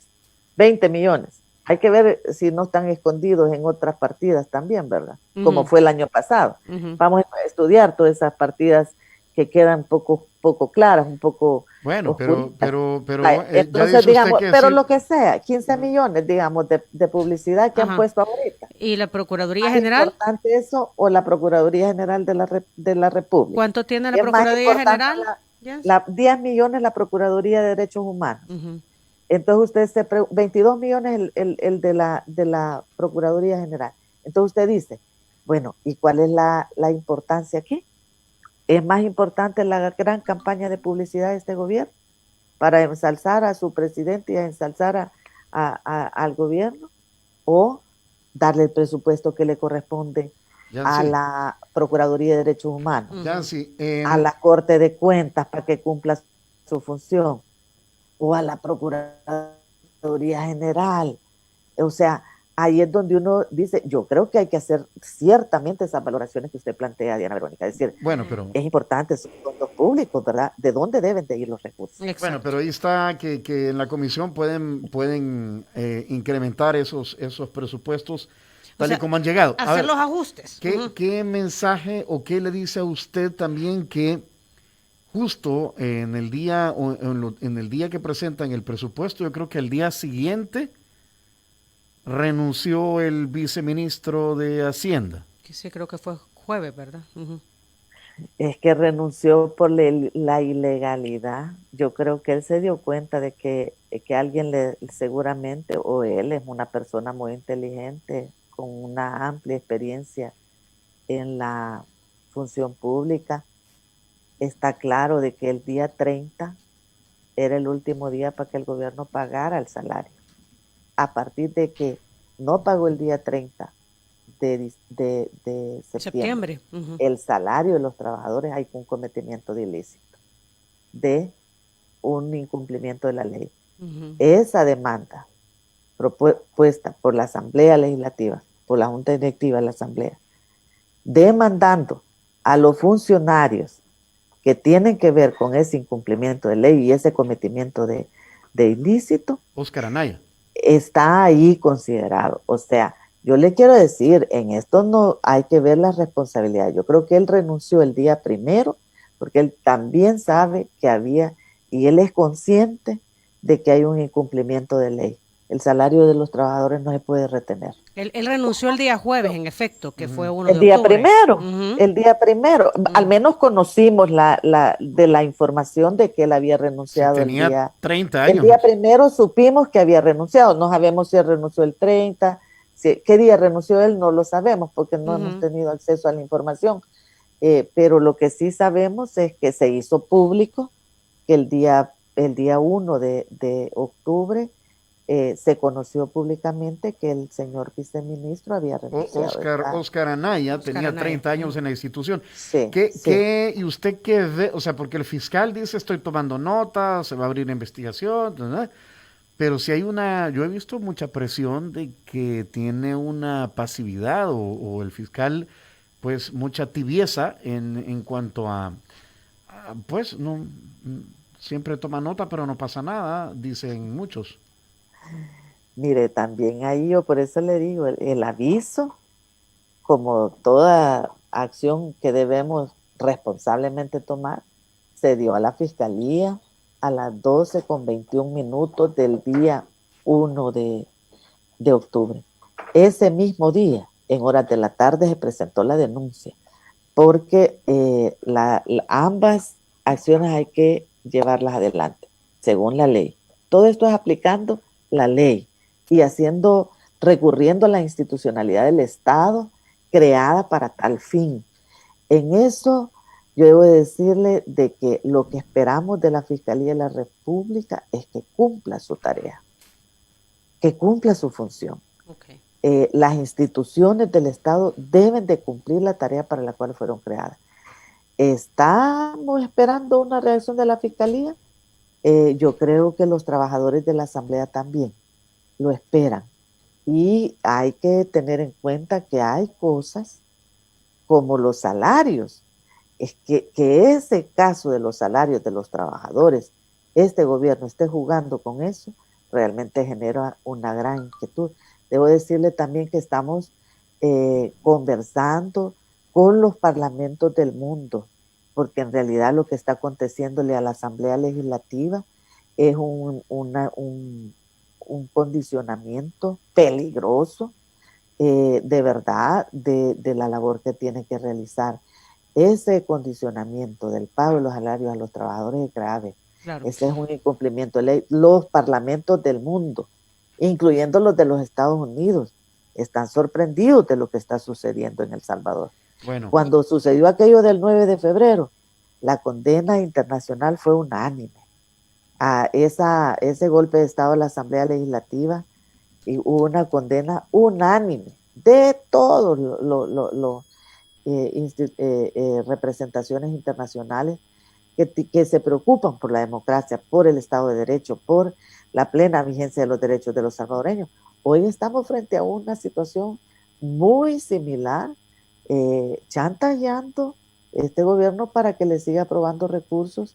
20 millones? Hay que ver si no están escondidos en otras partidas también, ¿verdad? Como fue el año pasado. Vamos a estudiar todas esas partidas que quedan poco claras, un poco bueno, oscuritas. ya Entonces, dice usted digamos, que pero sí. lo que sea, 15 millones, digamos, de publicidad que han puesto ahorita. ¿Y la Procuraduría ¿Es más General? importante eso o la Procuraduría General de la República? ¿Cuánto tiene la Es más Procuraduría importante General? 10 millones la Procuraduría de Derechos Humanos. Entonces usted 22 millones el de la Procuraduría General. Entonces usted dice, bueno, ¿y cuál es la importancia aquí? ¿Es más importante la gran campaña de publicidad de este gobierno para ensalzar a su presidente y a ensalzar al gobierno? ¿O darle el presupuesto que le corresponde a la Procuraduría de Derechos Humanos, a la Corte de Cuentas para que cumpla su función, o a la Procuraduría General? O sea, ahí es donde uno dice, yo creo que hay que hacer ciertamente esas valoraciones que usted plantea, Diana Verónica. Es decir, es importante, son fondos públicos, ¿verdad? ¿De dónde deben de ir los recursos? Exacto. Bueno, pero ahí está que en la comisión pueden incrementar esos presupuestos tal y como han llegado. Hacer los ajustes. ¿Qué mensaje o qué le dice a usted también que justo en el día en el día que presentan el presupuesto, yo creo que el día siguiente renunció el viceministro de Hacienda? Que sí, creo que fue jueves, ¿verdad? Es que renunció por la ilegalidad. Yo creo que él se dio cuenta de que alguien seguramente, o él es una persona muy inteligente, con una amplia experiencia en la función pública. Está claro de que el día 30 era el último día para que el gobierno pagara el salario. A partir de que no pagó el día 30 de septiembre, el salario de los trabajadores, hay un cometimiento de ilícito, de un incumplimiento de la ley. Esa demanda propuesta por la Asamblea Legislativa, por la Junta Directiva de la Asamblea, demandando a los funcionarios que tienen que ver con ese incumplimiento de ley y ese cometimiento de ilícito, Óscar Anaya, está ahí considerado. O sea, yo le quiero decir, en esto no hay que ver la responsabilidad. Yo creo que él renunció el día primero porque él también sabe que había, y él es consciente de que hay un incumplimiento de ley. El salario de los trabajadores no se puede retener. Él renunció el día jueves, en efecto, que fue 1 de octubre. El día primero. Al menos conocimos de la información de que él había renunciado. Sí, tenía 30 años. El día primero supimos que había renunciado. No sabemos si renunció el 30, qué día renunció él, no lo sabemos porque no hemos tenido acceso a la información. Pero lo que sí sabemos es que se hizo público que el día 1 de octubre se conoció públicamente que el señor viceministro había renunciado. Óscar Anaya tenía 30 años en la institución. Sí, ¿Y usted qué ve? O sea, porque el fiscal dice, estoy tomando nota, se va a abrir investigación, ¿verdad? Pero si hay yo he visto mucha presión de que tiene una pasividad o el fiscal, pues mucha tibieza en cuanto pues, no, siempre toma nota, pero no pasa nada, dicen muchos. Mire, también ahí yo por eso le digo, el aviso, como toda acción que debemos responsablemente tomar, se dio a la fiscalía a las 12:21 del día 1 de octubre. Ese mismo día, en horas de la tarde, se presentó la denuncia, porque ambas acciones hay que llevarlas adelante, según la ley. Todo esto es aplicando la ley y recurriendo a la institucionalidad del Estado creada para tal fin. En eso, yo debo decirle de que lo que esperamos de la Fiscalía de la República es que cumpla su tarea, que cumpla su función. Okay. Las instituciones del Estado deben de cumplir la tarea para la cual fueron creadas. ¿Estamos esperando una reacción de la Fiscalía? Yo creo que los trabajadores de la Asamblea también lo esperan. Y hay que tener en cuenta que hay cosas como los salarios. Es que ese caso de los salarios de los trabajadores, este gobierno esté jugando con eso, realmente genera una gran inquietud. Debo decirle también que estamos conversando con los parlamentos del mundo, porque en realidad lo que está aconteciéndole a la Asamblea Legislativa es un condicionamiento peligroso, de verdad, de la labor que tiene que realizar. Ese condicionamiento del pago de los salarios a los trabajadores es grave. Claro. Ese es un incumplimiento de ley. Los parlamentos del mundo, incluyendo los de los Estados Unidos, están sorprendidos de lo que está sucediendo en El Salvador. Bueno. Cuando sucedió aquello del 9 de febrero, la condena internacional fue unánime a ese golpe de Estado de la Asamblea Legislativa, y hubo una condena unánime de todos los representaciones internacionales que se preocupan por la democracia, por el Estado de Derecho, por la plena vigencia de los derechos de los salvadoreños. Hoy estamos frente a una situación muy similar, chantajeando este gobierno para que le siga aprobando recursos,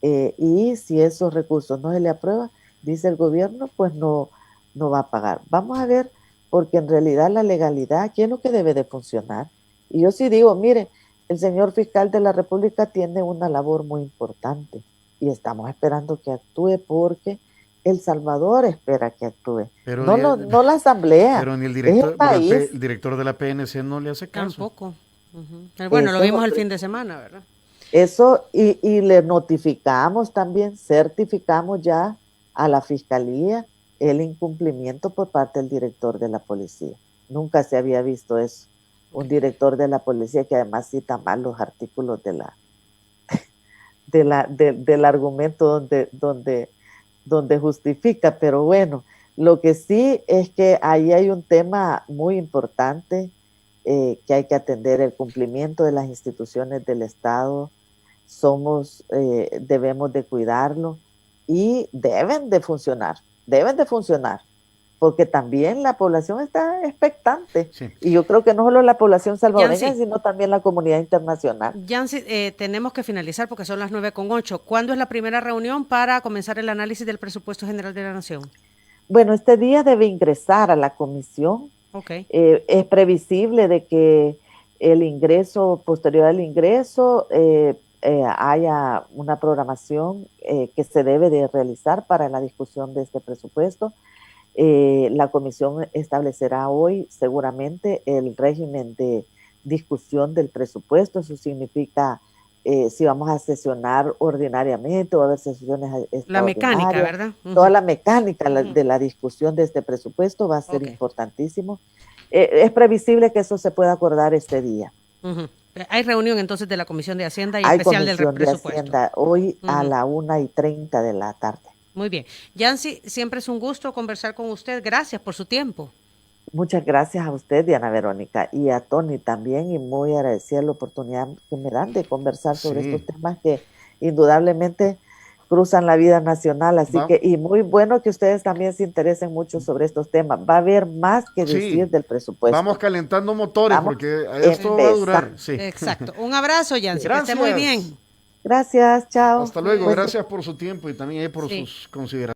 y si esos recursos no se le aprueba, dice el gobierno, pues no va a pagar. Vamos a ver, porque en realidad la legalidad aquí es lo que debe de funcionar. Y yo sí digo, mire, el señor fiscal de la República tiene una labor muy importante y estamos esperando que actúe, porque El Salvador espera que actúe. Pero no la Asamblea. Pero ni el director de la PNC no le hace caso. Tampoco. Bueno, lo vimos el fin de semana, ¿verdad? Eso, y le notificamos también, certificamos ya a la Fiscalía el incumplimiento por parte del director de la policía. Nunca se había visto eso. Un director de la policía que además cita mal los artículos del argumento donde justifica. Pero bueno, lo que sí es que ahí hay un tema muy importante que hay que atender, el cumplimiento de las instituciones del Estado. Debemos de cuidarlo y deben de funcionar, porque también la población está expectante. Sí. Y yo creo que no solo la población salvadoreña, Yancy, sino también la comunidad internacional. Yancy, tenemos que finalizar porque son las 9:08. ¿Cuándo es la primera reunión para comenzar el análisis del presupuesto general de la Nación? Bueno, este día debe ingresar a la comisión. Okay. Es previsible de que posterior al ingreso, haya una programación que se debe de realizar para la discusión de este presupuesto. La comisión establecerá hoy seguramente el régimen de discusión del presupuesto. Eso significa si vamos a sesionar ordinariamente o a haber sesiones extraordinarias. La mecánica, ¿verdad? Toda la mecánica de la discusión de este presupuesto va a ser importantísimo. Es previsible que eso se pueda acordar este día. Hay reunión entonces de la Comisión de Hacienda y especial del presupuesto. De Hacienda hoy a la 1:30 de la tarde. Muy bien. Yancy, siempre es un gusto conversar con usted. Gracias por su tiempo. Muchas gracias a usted, Diana Verónica, y a Tony también, y muy agradecida la oportunidad que me dan de conversar sobre estos temas que indudablemente cruzan la vida nacional, así que, y muy bueno que ustedes también se interesen mucho sobre estos temas. Va a haber más que decir del presupuesto. Vamos calentando motores, porque esto va a durar. Sí. Exacto. Un abrazo, Yancy, que esté muy bien. Gracias, chao. Hasta luego, gracias por su tiempo y también por sus consideraciones.